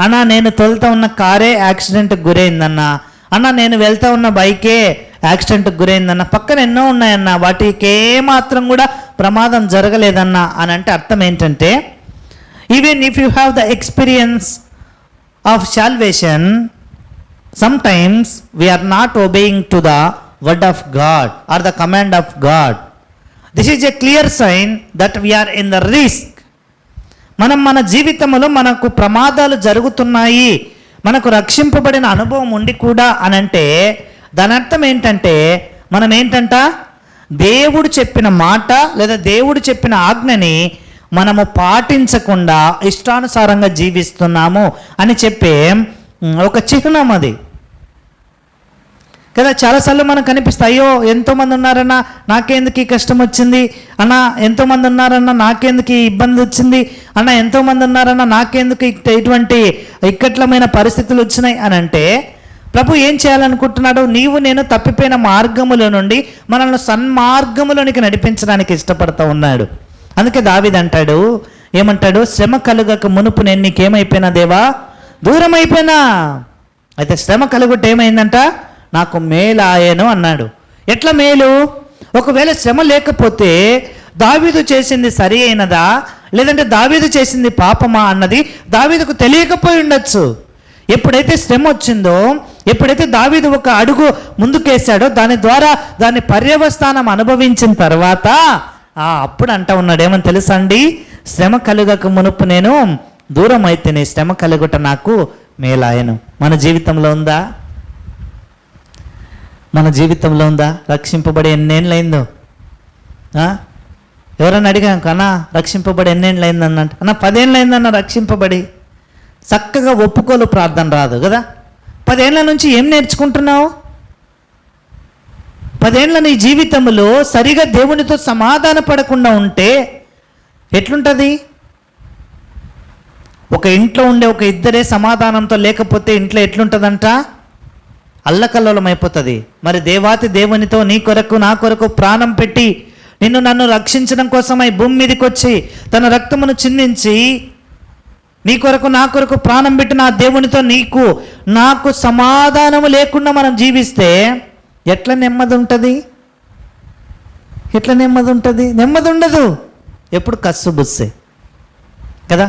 అన్నా నేను తోలుతూ ఉన్న కారే యాక్సిడెంట్కి గురైందన్నా, అన్నా నేను వెళ్తూ ఉన్న బైకే యాక్సిడెంట్కి గురైందన్న, పక్కన ఎన్నో ఉన్నాయన్నా, వాటికి ఏమాత్రం కూడా ప్రమాదం జరగలేదన్నా అని అంటే అర్థం ఏంటంటే, even if you have the experience of salvation, sometimes we are not obeying to the word of God or the command of God. This is a clear sign that we are in the risk. మన జీవితంలో మనకు ప్రమాదాలు జరుగుతున్నాయి, మనకు రక్షింపబడిన అనుభవం ఉండి కూడా అని అంటే దాని అర్థం ఏంటంటే, మనం ఏంటంట, దేవుడు చెప్పిన మాట లేదా దేవుడు చెప్పిన ఆజ్ఞని మనము పాటించకుండా ఇష్టానుసారంగా జీవిస్తున్నాము అని చెప్పే ఒక చిహ్నం అది కదా. చాలాసార్లు మనకు కనిపిస్తాయి, అయ్యో ఎంతోమంది ఉన్నారన్నా నాకెందుకు ఈ కష్టం వచ్చింది అన్న, ఎంతోమంది ఉన్నారన్నా నాకెందుకు ఈ ఇబ్బంది వచ్చింది అన్న, ఎంతోమంది ఉన్నారన్నా నాకెందుకు ఇటువంటి ఇక్కట్లమైన పరిస్థితులు వచ్చినాయి అని అంటే, ప్రభు ఏం చేయాలనుకుంటున్నాడు? నీవు నేను తప్పిపోయిన మార్గముల నుండి మనల్ని సన్మార్గములోనికి నడిపించడానికి ఇష్టపడుతూ ఉన్నాడు. అందుకే దావీదు అంటాడు, ఏమంటాడు? శ్రమ కలుగక మునుపు నేను నీకేమైపోయినా దేవా, దూరం అయిపోయినా. అయితే శ్రమ కలుగుట ఏమైందంట? నాకు మేలాయను అన్నాడు. ఎట్లా మేలు? ఒకవేళ శ్రమ లేకపోతే దావీదు చేసింది సరి అయినదా లేదంటే దావీదు చేసింది పాపమా అన్నది దావీదుకు తెలియకపోయి ఉండొచ్చు. ఎప్పుడైతే శ్రమ వచ్చిందో, ఎప్పుడైతే దావీదు ఒక అడుగు ముందుకేశాడో, దాని ద్వారా దాని పర్యవస్థానం అనుభవించిన తర్వాత అప్పుడు అంటా ఉన్నాడు, ఏమని తెలుసా అండి? శ్రమ కలుగక మునుపు నేను దూరం అయితేనే శ్రమ కలుగుట నాకు మేలాయను. మన జీవితంలో ఉందా? మన జీవితంలో ఉందా? రక్షింపబడి ఎన్నేళ్ళైందో? ఎవరన్నా అడిగాం కన్నా రక్షింపబడి ఎన్నేళ్ళైందన్నట్టు, అన్న 10 ఏళ్ళైందన్న రక్షింపబడి. చక్కగా ఒప్పుకోలు ప్రార్థన రాదు కదా. 10 ఏళ్ళ నుంచి ఏం నేర్చుకుంటున్నావు? 10 ఏళ్ళ నీ జీవితంలో సరిగా దేవునితో సమాధాన పడకుండా ఉంటే ఎట్లుంటుంది? ఒక ఇంట్లో ఉండే ఒక ఇద్దరే సమాధానంతో లేకపోతే ఇంట్లో ఎట్లుంటుందంట? అల్లకల్లోలం అయిపోతుంది. మరి దేవాతి దేవునితో నీ కొరకు నా కొరకు ప్రాణం పెట్టి నిన్ను నన్ను రక్షించడం కోసమై భూమి మీదకి వచ్చి తన రక్తమును చిందించి నీ కొరకు నా కొరకు ప్రాణం పెట్టిన ఆ దేవునితో నీకు నాకు సమాధానము లేకుండా మనం జీవిస్తే ఎట్లా నెమ్మది ఉంటుంది? ఎట్లా నెమ్మది ఉంటుంది? నెమ్మది ఉండదు. ఎప్పుడు కస్సు బుస్సే కదా.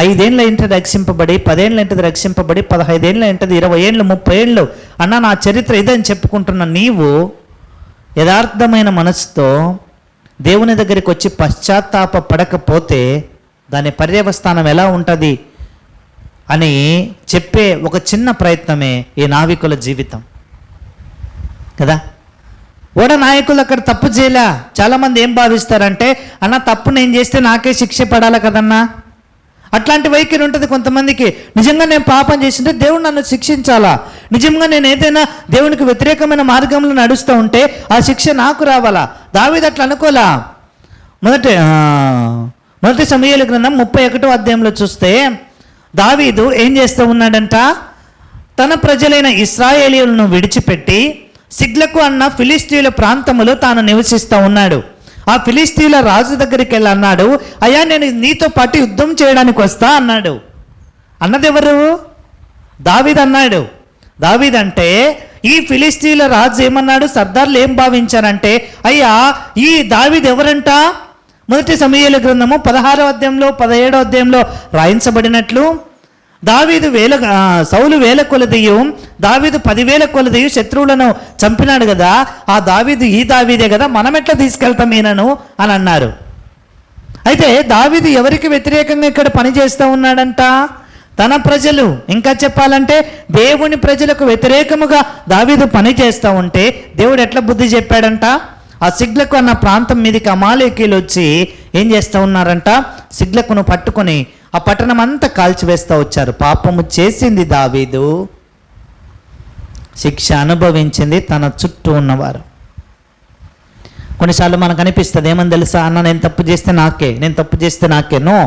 5 ఏళ్ళు ఏంటది రక్షింపబడి, 10 ఏళ్ళు ఏంటది రక్షింపబడి, 15 ఏళ్ళు ఏంటది, 20 ఏళ్ళు, 30 ఏళ్ళు అన్న నా చరిత్ర ఇదని చెప్పుకుంటున్న నీవు యథార్థమైన మనసుతో దేవుని దగ్గరికి వచ్చి పశ్చాత్తాప పడకపోతే దాని పర్యవస్థానం ఎలా ఉంటుంది అని చెప్పే ఒక చిన్న ప్రయత్నమే ఈ నావికుల జీవితం కదా. ఓడ నాయకులు అక్కడ తప్పు చేయలే. చాలామంది ఏం భావిస్తారంటే, అన్న తప్పు నేను చేస్తే నాకే శిక్ష పడాలి కదన్నా. అట్లాంటి వైఖరి ఉంటుంది కొంతమందికి. నిజంగా నేను పాపం చేసింటే దేవుడు నన్ను శిక్షించాలా, నిజంగా నేను ఏదైనా దేవునికి వ్యతిరేకమైన మార్గంలో నడుస్తూ ఉంటే ఆ శిక్ష నాకు రావాలా. దావీదు అట్లా అనుకోలా. మొదటి సమూయేలు గ్రంథం 31వ అధ్యాయంలో చూస్తే దావీదు ఏం చేస్తూ ఉన్నాడంట? తన ప్రజలైన ఇశ్రాయేలీయులను విడిచిపెట్టి సిగ్లకు అన్న ఫిలిస్తీయుల ప్రాంతములో తాను నివసిస్తూ ఉన్నాడు. ఆ ఫిలిస్తీయుల రాజు దగ్గరికి వెళ్ళి అన్నాడు, అయ్యా నేను నీతో పాటు యుద్ధం చేయడానికి వస్తా అన్నాడు. అన్నది ఎవరు? దావీదు అన్నాడు. దావీదు అంటే ఈ ఫిలిస్తీయుల రాజు ఏమన్నాడు? సర్దార్లు ఏం భావించారంటే, అయ్యా ఈ దావీదు ఎవరంట? మొదటి సమూయేలు గ్రంథము 16వ అధ్యాయంలో 17వ అధ్యాయంలో రాయించబడినట్లు సౌలు 1000 కొలదియు దావీదు 10,000 కొలదియు శత్రువులను చంపినాడు కదా. ఆ దావీదు ఈ దావీదే కదా, మనం ఎట్లా తీసుకెళ్తాం ఈయనను అని అన్నారు. అయితే దావీదు ఎవరికి వ్యతిరేకంగా ఇక్కడ పనిచేస్తూ ఉన్నాడంట? తన ప్రజలు, ఇంకా చెప్పాలంటే దేవుని ప్రజలకు వ్యతిరేకముగా దావీదు పని చేస్తూ ఉంటే దేవుడు ఎట్లా బుద్ధి చెప్పాడంట? ఆ సిగ్లకు అన్న ప్రాంతం మీదకి అమాలేకీలు వచ్చి ఏం చేస్తూ ఉన్నారంట? సిగ్లకును పట్టుకొని ఆ పట్టణం అంతా కాల్చివేస్తూ వచ్చారు. పాపము చేసింది దావీదు, శిక్ష అనుభవించింది తన చుట్టూ ఉన్నవారు. కొన్నిసార్లు మనకు అనిపిస్తుంది, ఏమని తెలుసా, అన్న నేను తప్పు చేస్తే నాకే. నో.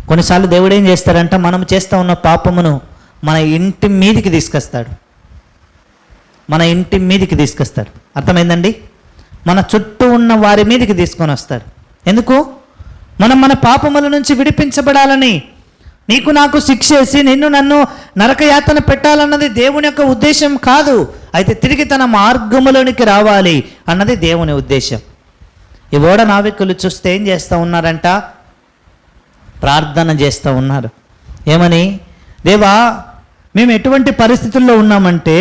కొన్నిసార్లు దేవుడు ఏం చేస్తాడంటే మనం చేస్తూ ఉన్న పాపమును మన ఇంటి మీదికి తీసుకొస్తాడు. అర్థమైందండి? మన చుట్టూ ఉన్న వారి మీదికి తీసుకొని వస్తాడు. ఎందుకు? మనం మన పాపముల నుంచి విడిపించబడాలని. నీకు నాకు శిక్ష వేసి నన్ను నరకయాతన పెట్టాలన్నది దేవుని యొక్క ఉద్దేశం కాదు. అయితే తిరిగి తన మార్గములోనికి రావాలి అన్నది దేవుని ఉద్దేశం. ఈ ఓడ నావికులు చూస్తే ఏం చేస్తూ ఉన్నారంట? ప్రార్థన చేస్తూ ఉన్నారు. ఏమని? దేవా, మేము ఎటువంటి పరిస్థితుల్లో ఉన్నామంటే,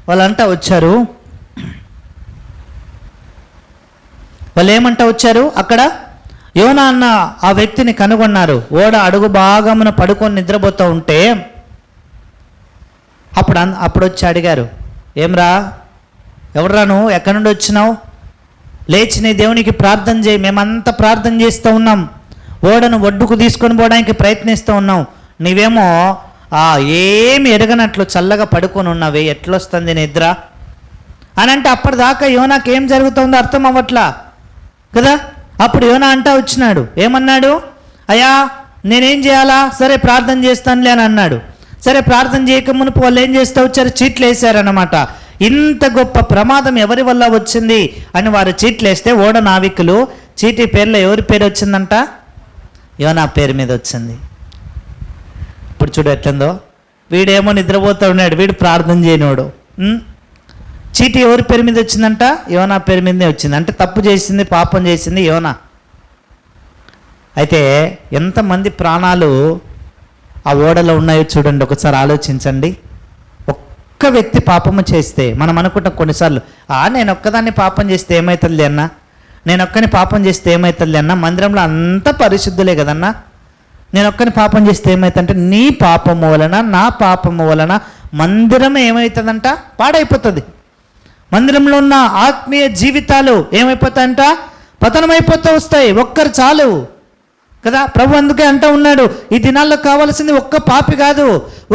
వాళ్ళంటా వచ్చారు. వాళ్ళు ఏమంటా వచ్చారు? అక్కడ యోనా అన్న ఆ వ్యక్తిని కనుగొన్నారు. ఓడ అడుగు భాగమున పడుకొని నిద్రపోతూ ఉంటే అప్పుడు వచ్చి అడిగారు, ఏమ్రా, ఎవడ్రా నువ్వు, ఎక్కడి నుండి వచ్చినావు? లేచి నీ దేవునికి ప్రార్థన చేయి. మేమంతా ప్రార్థన చేస్తూ ఉన్నాం, ఓడను ఒడ్డుకు తీసుకొని పోవడానికి ప్రయత్నిస్తూ ఉన్నాం. నీవేమో ఏమి ఎరగనట్లు చల్లగా పడుకొని ఉన్నావే, ఎట్లొస్తుంది నిద్ర అని అంటే, అప్పటిదాకా యోనాకి ఏం జరుగుతుందో అర్థం అవ్వట్లా కదా. అప్పుడు యోనా అంటా వచ్చినాడు. ఏమన్నాడు? అయ్యా, నేనేం చేయాలా? సరే ప్రార్థన చేస్తానులే అని అన్నాడు. సరే ప్రార్థన చేయక మునుపు వాళ్ళు ఏం చేస్తూ వచ్చారు? చీట్లు వేసారన్నమాట. ఇంత గొప్ప ప్రమాదం ఎవరి వల్ల వచ్చింది అని వారు చీట్లు వేస్తే ఓడ నావికులు చీటీ పేర్లో ఎవరి పేరు వచ్చిందంట? యోనా పేరు మీద వచ్చింది. ఇప్పుడు చూడు ఎట్లందో. వీడేమో నిద్రపోతూ ఉన్నాడు, వీడు ప్రార్థన చేయనోడు. చీటీ ఎవరి పేరు మీద వచ్చిందంట? యోనా పేరు మీదనే వచ్చింది. అంటే తప్పు చేసింది, పాపం చేసింది యోనా. అయితే ఎంతమంది ప్రాణాలు ఆ ఓడలో ఉన్నాయో చూడండి, ఒకసారి ఆలోచించండి. ఒక్క వ్యక్తి పాపము చేస్తే మనం అనుకుంటాం కొన్నిసార్లు, నేను ఒక్కదాన్ని పాపం చేస్తే ఏమవుతుంది అన్నా, నేను ఒక్కని పాపం చేస్తే ఏమవుతుంది అన్నా, మందిరంలో అంత పరిశుద్ధులే కదన్నా, నేను ఒక్కని పాపం చేస్తే ఏమవుతుందంటే, నీ పాపము వలన నా పాపము వలన మందిరం ఏమవుతుందంట? పాడైపోతుంది. మందిరంలో ఉన్న ఆత్మీయ జీవితాలు ఏమైపోతాయంట? పతనమైపోతూ వస్తాయి. ఒక్కరు చాలు కదా. ప్రభు అందుకే అంటూ ఉన్నాడు, ఈ దినాల్లో కావాల్సింది ఒక్క పాపి కాదు,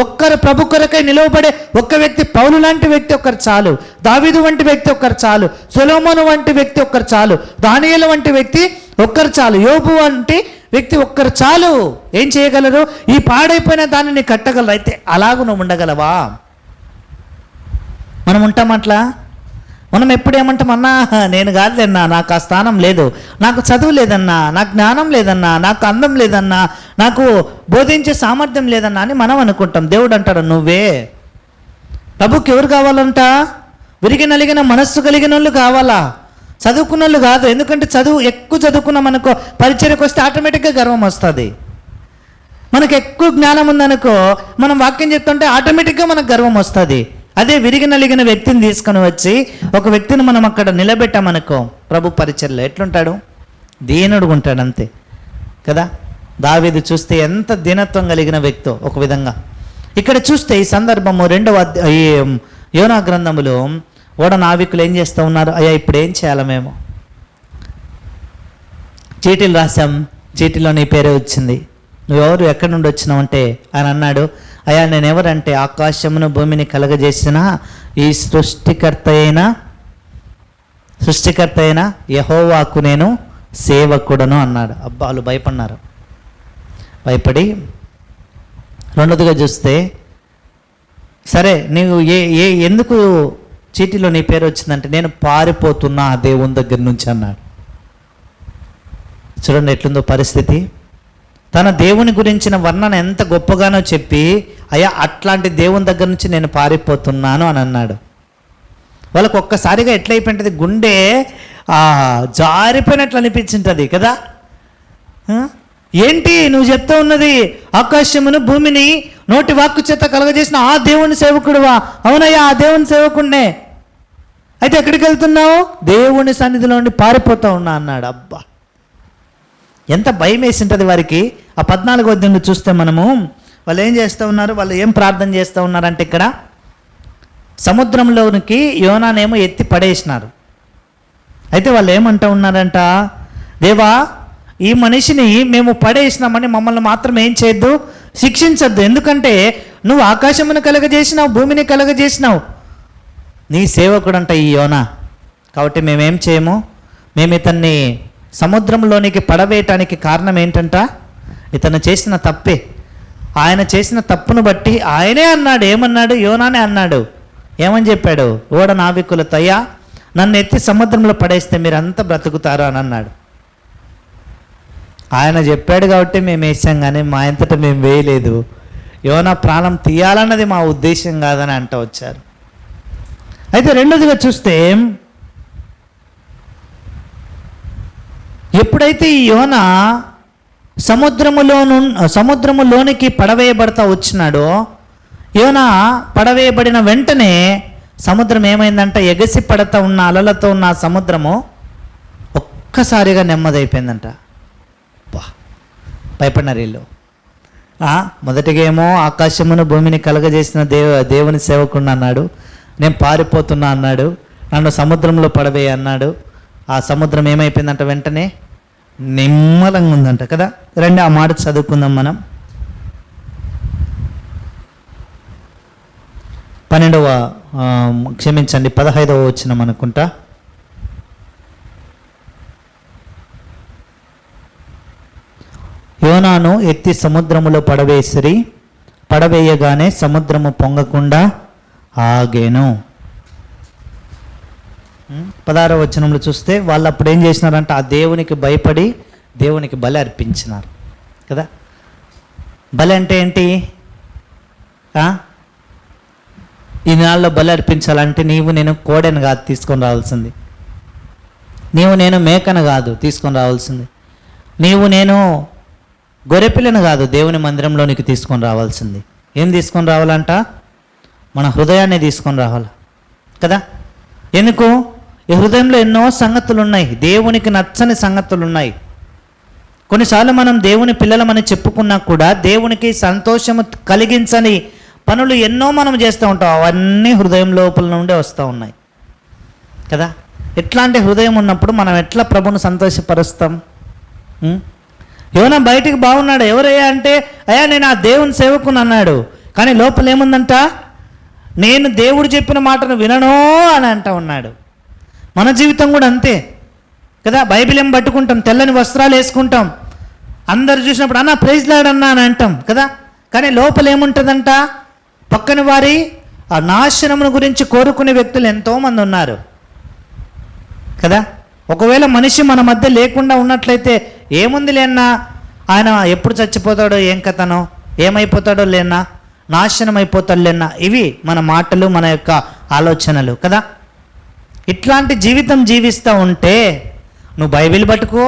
ఒక్కరు ప్రభు కొరకై నిలవబడే ఒక్క వ్యక్తి. పౌలు లాంటి వ్యక్తి ఒక్కరు చాలు, దావీదు వంటి వ్యక్తి ఒక్కరు చాలు, సొలొమోను వంటి వ్యక్తి ఒక్కరు చాలు, దానియేలు వంటి వ్యక్తి ఒక్కరు చాలు, యోబు వంటి వ్యక్తి ఒక్కరు చాలు. ఏం చేయగలరు? ఈ పాడైపోయిన దానిని కట్టగలరు. అయితే అలాగూ నువ్వు ఉండగలవా? మనం ఉంటాం అట్లా? మనం ఎప్పుడు ఏమంటాం? అన్నా నేను కాదులేదన్నా, నాకు ఆ స్థానం లేదు, నాకు చదువు లేదన్నా, నాకు జ్ఞానం లేదన్నా, నాకు అందం లేదన్నా, నాకు బోధించే సామర్థ్యం లేదన్నా అని మనం అనుకుంటాం. దేవుడు అంటాడు, నువ్వే. ప్రభుకి ఎవరు కావాలంట? విరిగి నలిగిన మనస్సు కలిగిన వాళ్ళు కావాలా, చదువుకున్న వాళ్ళు కాదు. ఎందుకంటే ఎక్కువ చదువుకున్నాం అనుకో, పరిచర్యకు వస్తే ఆటోమేటిక్గా గర్వం వస్తుంది. మనకు ఎక్కువ జ్ఞానం ఉందనుకో, మనం వాక్యం చెప్తుంటే ఆటోమేటిక్గా మనకు గర్వం వస్తుంది. అదే విరిగి నలిగిన వ్యక్తిని తీసుకొని వచ్చి ఒక వ్యక్తిని మనం అక్కడ నిలబెట్టామనుకో, ప్రభు పరిచర్యలో ఎట్లుంటాడు? దీనుడుగా ఉంటాడు, అంతే కదా. దావీదు చూస్తే ఎంత దీనత్వం కలిగిన వ్యక్తో ఒక విధంగా. ఇక్కడ చూస్తే ఈ సందర్భము 2వ యోనా గ్రంథములో ఓడ నావికులు ఏం చేస్తూ ఉన్నారు? అయ్యా, ఇప్పుడు ఏం చేయాలి? మేము చీటీలు రాసాం, చీటీలో నీ పేరే వచ్చింది, నువ్వెవరు, ఎక్కడి నుండి వచ్చినావు అంటే ఆయన అన్నాడు, అయ్యా నేనెవరంటే ఆకాశమును భూమిని కలగజేసిన ఈ సృష్టికర్త అయిన యెహోవాకు నేను సేవకుడను అన్నాడు. అబ్బా, వాళ్ళు భయపడినారు. భయపడి రెండోదిగా చూస్తే, సరే నీవు ఎందుకు చీటీలో నీ పేరు వచ్చిందంటే, నేను పారిపోతున్నా ఆ దేవుని దగ్గర నుంచి అన్నాడు. చూడండి ఎట్లుందో పరిస్థితి. తన దేవుని గురించిన వర్ణన ఎంత గొప్పగానో చెప్పి, అయ్యా అట్లాంటి దేవుని దగ్గర నుంచి నేను పారిపోతున్నాను అని అన్నాడు. వాళ్ళకు ఒక్కసారిగా ఎట్లయిపోయింటుంది? గుండె జారిపోయినట్లు అనిపించింటుంది కదా. ఏంటి నువ్వు చెప్తా ఉన్నది? ఆకాశమును భూమిని నోటి వాక్కు చేత కలగజేసిన ఆ దేవుని సేవకుడువా? అవునయ్యా, ఆ దేవుని సేవకుడినే. అయితే ఎక్కడికి వెళ్తున్నావు? దేవుని సన్నిధిలో నుండి పారిపోతా ఉన్నా అన్నాడు. అబ్బా, ఎంత భయం వేసి ఉంటుంది వారికి. ఆ 14వ అధ్యాయంలో చూస్తే మనము వాళ్ళు ఏం చేస్తూ ఉన్నారు, వాళ్ళు ఏం ప్రార్థన చేస్తూ ఉన్నారంటే, ఇక్కడ సముద్రంలోనికి యోనానేమో ఎత్తి పడేసినారు. అయితే వాళ్ళు ఏమంటూ ఉన్నారంట, దేవా ఈ మనిషిని మేము పడేసినామని మమ్మల్ని మాత్రం ఏం చేయొద్దు, శిక్షించద్దు. ఎందుకంటే నువ్వు ఆకాశమును కలగజేసినావు, భూమిని కలగజేసినావు, నీ సేవకుడంట ఈ యోనా. కాబట్టి మేమేం చేయము, మేము ఇతన్ని సముద్రంలోనికి పడవేయటానికి కారణం ఏంటంట, ఇతను చేసిన తప్పే. ఆయన చేసిన తప్పును బట్టి ఆయనే అన్నాడు, ఏమన్నాడు, యోనానే అన్నాడు. ఏమని చెప్పాడు, ఓడ నావికులతో, అయ్యా నన్ను ఎత్తి సముద్రంలో పడేస్తే మీరంతా బ్రతుకుతారు అని అన్నాడు. ఆయన చెప్పాడు కాబట్టి మేము వేసాం, కానీ మా అంతటా మేము వేయలేదు. యోనా ప్రాణం తీయాలన్నది మా ఉద్దేశం కాదని అంటూ వచ్చారు. అయితే రెండోదిగా చూస్తే, ఎప్పుడైతే ఈ యోనా సముద్రములోనికి పడవేయబడతా వచ్చినాడో, యోనా పడవేయబడిన వెంటనే సముద్రం ఏమైందంట, ఎగసి పడతా ఉన్న అలలతో ఉన్న ఆ సముద్రము ఒక్కసారిగా నెమ్మదైపోయిందంట. భయపడినారు వీళ్ళు. మొదటిగా ఏమో ఆకాశమును భూమిని కలగజేసిన దేవుని సేవకుడు అన్నాడు, నేను పారిపోతున్నా అన్నాడు, నన్ను సముద్రంలో పడవేయ అన్నాడు. ఆ సముద్రం ఏమైపోయిందంట, వెంటనే నిమ్మలంగా ఉందంట కదా. రండి ఆ మాట చదువుకుందాం మనం. 15వ వచనం అనుకుంటా. యోనాను ఎత్తి సముద్రములో పడవేయగానే సముద్రము పొంగకుండా ఆగేను. 16వ వచనంలో చూస్తే, వాళ్ళు అప్పుడు ఏం చేసినారంట, ఆ దేవునికి భయపడి దేవునికి బలి అర్పించినారు కదా. బలి అంటే ఏంటి, ఈ నెలలో బలి అర్పించాలంటే నీవు నేను కోడెను కాదు తీసుకొని రావాల్సింది, నీవు నేను మేకను కాదు తీసుకొని రావాల్సింది, నీవు నేను గొర్రెపిల్లను కాదు దేవుని మందిరంలోనికి తీసుకొని రావాల్సింది. ఏం తీసుకొని రావాలంట, మన హృదయాన్ని తీసుకొని రావాలి కదా. ఎందుకు, ఈ హృదయంలో ఎన్నో సంగతులు ఉన్నాయి, దేవునికి నచ్చని సంగతులు ఉన్నాయి. కొన్నిసార్లు మనం దేవుని పిల్లలమని చెప్పుకున్నా కూడా దేవునికి సంతోషము కలిగించని పనులు ఎన్నో మనం చేస్తూ ఉంటాం, అవన్నీ హృదయం లోపల నుండే వస్తూ ఉన్నాయి కదా. ఎట్లాంటి హృదయం ఉన్నప్పుడు మనం ఎట్లా ప్రభుని సంతోషపరుస్తాం? యోనా బయటికి బాగున్నాడు, ఎవరయ్యా అంటే, అయ్యా నేను ఆ దేవుని సేవకుని అన్నాడు, కానీ లోపల ఏముందంట, నేను దేవుడు చెప్పిన మాటను వినను అని అంటూ ఉన్నాడు. మన జీవితం కూడా అంతే కదా. బైబిల్ ఏం పట్టుకుంటాం, తెల్లని వస్త్రాలు వేసుకుంటాం, అందరు చూసినప్పుడు అన్న ప్రైజ్ లార్డ్ అన్నా అని అంటాం కదా. కానీ లోపల ఏముంటుందంట, పక్కన వారి ఆ నాశనమును గురించి కోరుకునే వ్యక్తులు ఎంతోమంది ఉన్నారు కదా. ఒకవేళ మనిషి మన మధ్య లేకుండా ఉన్నట్లయితే ఏముంది లేనా, ఆయన ఎప్పుడు చచ్చిపోతాడో ఏం కథనో, ఏమైపోతాడో లేనా, నాశనం అయిపోతాడు లేనా, ఇవి మన మాటలు, మన యొక్క ఆలోచనలు కదా. ఇట్లాంటి జీవితం జీవిస్తూ ఉంటే నువ్వు బైబిల్ పట్టుకో,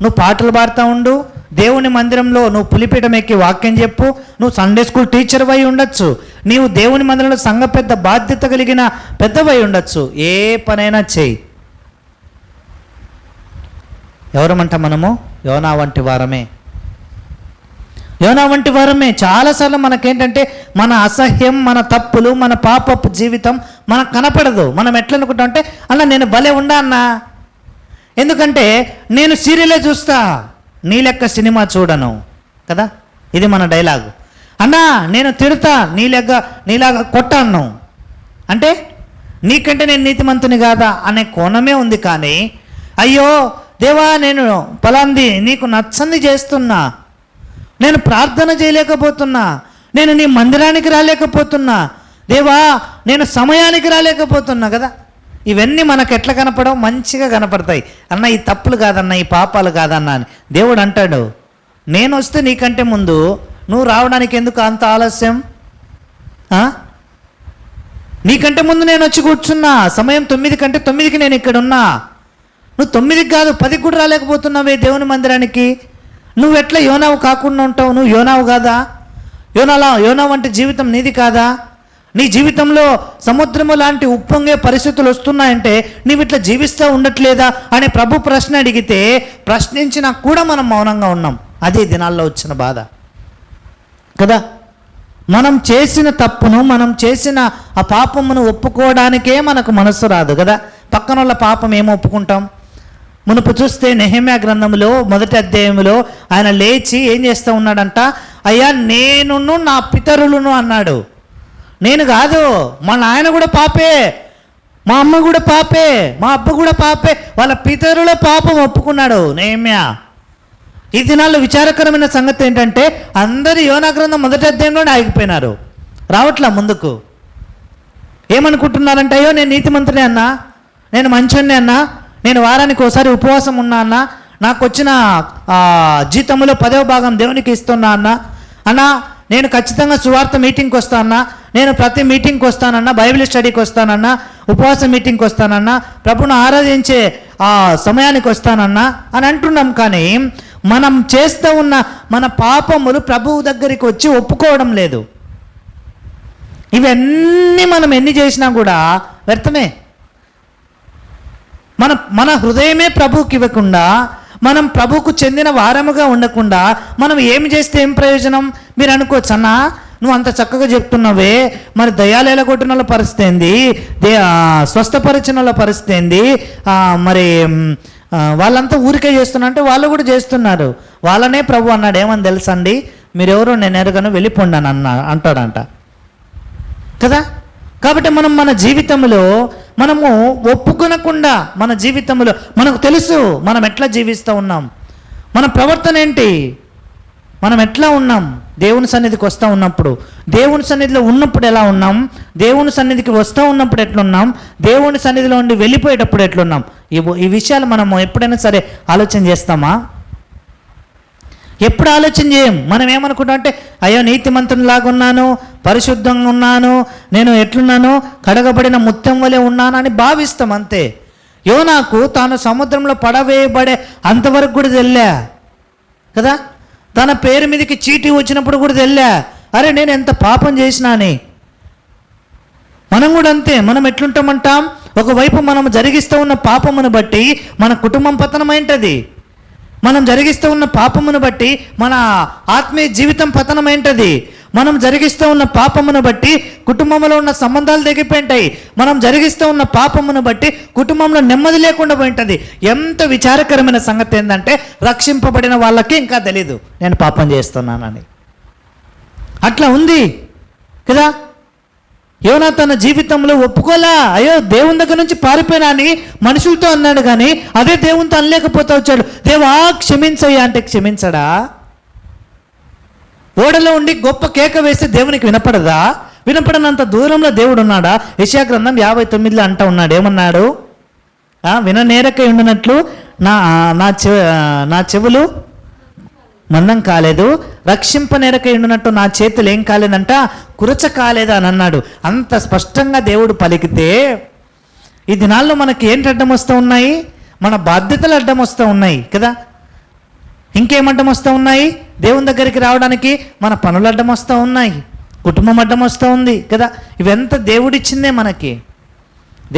నువ్వు పాటలు పాడుతూ ఉండు, దేవుని మందిరంలో నువ్వు పులిపీఠం ఎక్కి వాక్యం చెప్పు, నువ్వు సండే స్కూల్ టీచర్ అయి ఉండొచ్చు, నీవు దేవుని మందిరంలో సంఘ పెద్ద బాధ్యత కలిగిన పెద్దవై ఉండొచ్చు, ఏ పనైనా చేయి. ఎవరమంట మనము, యోనా వంటి వారమే. యోనా వంటి వారమే. చాలాసార్లు మనకేంటంటే మన అసహ్యం, మన తప్పులు, మన పాపపు జీవితం మనకు కనపడదు. మనం ఎట్లా అనుకుంటాం అంటే, అన్న నేను భలే ఉండా అన్నా, ఎందుకంటే నేను సీరియలే చూస్తా, నీ లెక్క సినిమా చూడను కదా. ఇది మన డైలాగు. అన్నా నేను తిడతా, నీలాగా కొట్టాను అంటే నీకంటే నేను నీతిమంతుని కాదా అనే కోణమే ఉంది. కానీ అయ్యో దేవా నేను పలాంది నీకు నచ్చంది చేస్తున్నా, నేను ప్రార్థన చేయలేకపోతున్నా, నేను నీ మందిరానికి రాలేకపోతున్నా, దేవా నేను సమయానికి రాలేకపోతున్నా కదా. ఇవన్నీ మనకు ఎట్లా కనపడవు, మంచిగా కనపడతాయి. అన్న ఈ తప్పులు కాదన్న, ఈ పాపాలు కాదన్న అని దేవుడు అంటాడు. నేను వస్తే నీకంటే ముందు నువ్వు రావడానికి ఎందుకు అంత ఆలస్యం? నీకంటే ముందు నేను వచ్చి కూర్చున్నా, సమయం 9 కంటే 9కి నేను ఇక్కడ ఉన్నా, నువ్వు 9కి కాదు 10కి కూడా రాలేకపోతున్నావే దేవుని మందిరానికి. నువ్వు ఎట్లా యోనావు కాకుండా ఉంటావు? నువ్వు యోనావు కాదా? యోనా వంటి జీవితం నీది కాదా? నీ జీవితంలో సముద్రము లాంటి ఉప్పొంగే పరిస్థితులు వస్తున్నాయంటే నీవు ఇట్లా జీవిస్తూ ఉండట్లేదా అని ప్రభు ప్రశ్న అడిగితే, ప్రశ్నించినా కూడా మనం మౌనంగా ఉన్నాం. అదే దినాల్లో వచ్చిన బాధ కదా. మనం చేసిన తప్పును, మనం చేసిన ఆ పాపమును ఒప్పుకోవడానికే మనకు మనస్సు రాదు కదా. పక్కన వాళ్ళ పాపం ఏమో ఒప్పుకుంటాం. మునుపు చూస్తే నెహెమ్యా గ్రంథంలో 1వ అధ్యాయంలో ఆయన లేచి ఏం చేస్తూ ఉన్నాడంట, అయ్యా నేనును నా పితరులను అన్నాడు. నేను కాదు, మా నాయన కూడా పాపే, మా అమ్మ కూడా పాపే, మా అబ్బ కూడా పాపే, వాళ్ళ పితరుల పాపం ఒప్పుకున్నాడు నెహెమ్యా. ఈ దినాల్లో విచారకరమైన సంగతి ఏంటంటే అందరూ యోనా గ్రంథం మొదటి అధ్యాయంలోనే ఆగిపోయినారు, రావట్లా ముందుకు. ఏమనుకుంటున్నారంటే అయ్యో నేను నీతిమంతుడే అన్నా, నేను మంచోడిని అన్నా, నేను వారానికి ఒకసారి ఉపవాసం ఉన్నా అన్నా, నాకు వచ్చిన జీతంలో 10వ భాగం దేవునికి ఇస్తున్నా అన్నా, నేను ఖచ్చితంగా సువార్త మీటింగ్కి వస్తానన్నా, నేను ప్రతి మీటింగ్కి వస్తానన్నా, బైబిల్ స్టడీకి వస్తానన్నా, ఉపవాస మీటింగ్కి వస్తానన్నా, ప్రభును ఆరాధించే సమయానికి వస్తానన్నా అని అంటున్నాం. కానీ మనం చేస్తూ ఉన్న మన పాపములు ప్రభువు దగ్గరికి వచ్చి ఒప్పుకోవడం లేదు. ఇవన్నీ మనం ఎన్ని చేసినా కూడా వ్యర్థమే. మన హృదయమే ప్రభువుకి ఇవ్వకుండా, మనం ప్రభువుకు చెందిన వారముగా ఉండకుండా మనం ఏమి చేస్తే ఏం ప్రయోజనం? మీరు అనుకోవచ్చు, అన్నా నువ్వు అంత చక్కగా చెప్తున్నావే, మరి దయ్యాలు ఎలగొట్టిన వాళ్ళ పరిస్థితి ఏంది, స్వస్థపరిచిన వాళ్ళ పరిస్థితి ఏంది, మరి వాళ్ళంతా ఊరికే చేస్తున్నా అంటే వాళ్ళు కూడా చేస్తున్నారు. వాళ్ళనే ప్రభు అన్నాడు, ఏమని తెలుసా అండి, మీరెవరో నేను ఎరగను, వెళ్ళిపోండి అని అంటాడంట కదా. కాబట్టి మనం మన జీవితంలో మనము ఒప్పుకొనకుండా, మన జీవితంలో మనకు తెలుసు మనం ఎట్లా జీవిస్తూ ఉన్నాం, మన ప్రవర్తన ఏంటి, మనం ఎట్లా ఉన్నాం. దేవుని సన్నిధికి వస్తూ ఉన్నప్పుడు, దేవుని సన్నిధిలో ఉన్నప్పుడు ఎలా ఉన్నాం, దేవుని సన్నిధికి వస్తూ ఉన్నప్పుడు ఎట్లున్నాం, దేవుని సన్నిధిలో ఉండి వెళ్ళిపోయేటప్పుడు ఎట్లున్నాం, ఈ విషయాలు మనము ఎప్పుడైనా సరే ఆలోచన చేస్తామా? ఎప్పుడు ఆలోచన చేయం. మనం ఏమనుకుంటాం అంటే అయ్యో నీతిమంతునిలాగా ఉన్నాను, పరిశుద్ధంగా ఉన్నాను, నేను ఎట్లున్నాను, కడగబడిన ముత్యం వలె ఉన్నాను అని భావిస్తాం అంతే. యోనాకు తాను సముద్రంలో పడవేయబడే అంతవరకు కూడా తెల్లా కదా. తన పేరు మీదకి చీటీ వచ్చినప్పుడు కూడా తెల్లా, అరే నేను ఎంత పాపం చేసినా అని. మనం కూడా అంతే. మనం ఎట్లుంటామంటాం, ఒకవైపు మనం జరిగిస్తూ ఉన్న పాపమును బట్టి మన కుటుంబం పతనమైంటది, మనం జరిగిస్తూ ఉన్న పాపమును బట్టి మన ఆత్మీయ జీవితం పతనమైంటది, మనం జరిగిస్తూ ఉన్న పాపమును బట్టి కుటుంబంలో ఉన్న సంబంధాలు తెగిపోయింటాయి, మనం జరిగిస్తూ ఉన్న పాపమును బట్టి కుటుంబంలో నెమ్మది లేకుండా పోయింటుంది. ఎంత విచారకరమైన సంగతి ఏంటంటే రక్షింపబడిన వాళ్ళకి ఇంకా తెలీదు నేను పాపం చేస్తున్నానని. అట్లా ఉంది కదా. యోనా తన జీవితంలో ఒప్పుకోలా, అయ్యో దేవుని దగ్గర నుంచి పారిపోయినా అని మనుషులతో అన్నాడు, కానీ అదే దేవునితో అనలేకపోతా వచ్చాడు. దేవా క్షమించయ్యా అంటే క్షమించడా? ఓడలో ఉండి గొప్ప కేక వేస్తే దేవునికి వినపడదా? వినపడనంత దూరంలో దేవుడు ఉన్నాడా? యెషయా గ్రంథం 59లో అంటా ఉన్నాడు, ఏమన్నాడు, విననేరకై ఉండినట్లు నా చెవులు మందం కాలేదు, రక్షింపనేరకై ఉండినట్టు నా చేతులు ఏం కాలేదంట, కురచ కాలేదు అని అన్నాడు. అంత స్పష్టంగా దేవుడు పలికితే ఈ దినాల్లో మనకి ఏంటి అడ్డం వస్తూ ఉన్నాయి? మన బాధ్యతలు అడ్డం వస్తూ ఉన్నాయి కదా. ఇంకేం అడ్డం వస్తూ ఉన్నాయి? దేవుని దగ్గరికి రావడానికి మన పనులు అడ్డం వస్తూ ఉన్నాయి, కుటుంబం అడ్డం వస్తూ ఉంది కదా. ఇవంతా దేవుడిచ్చిందే మనకి.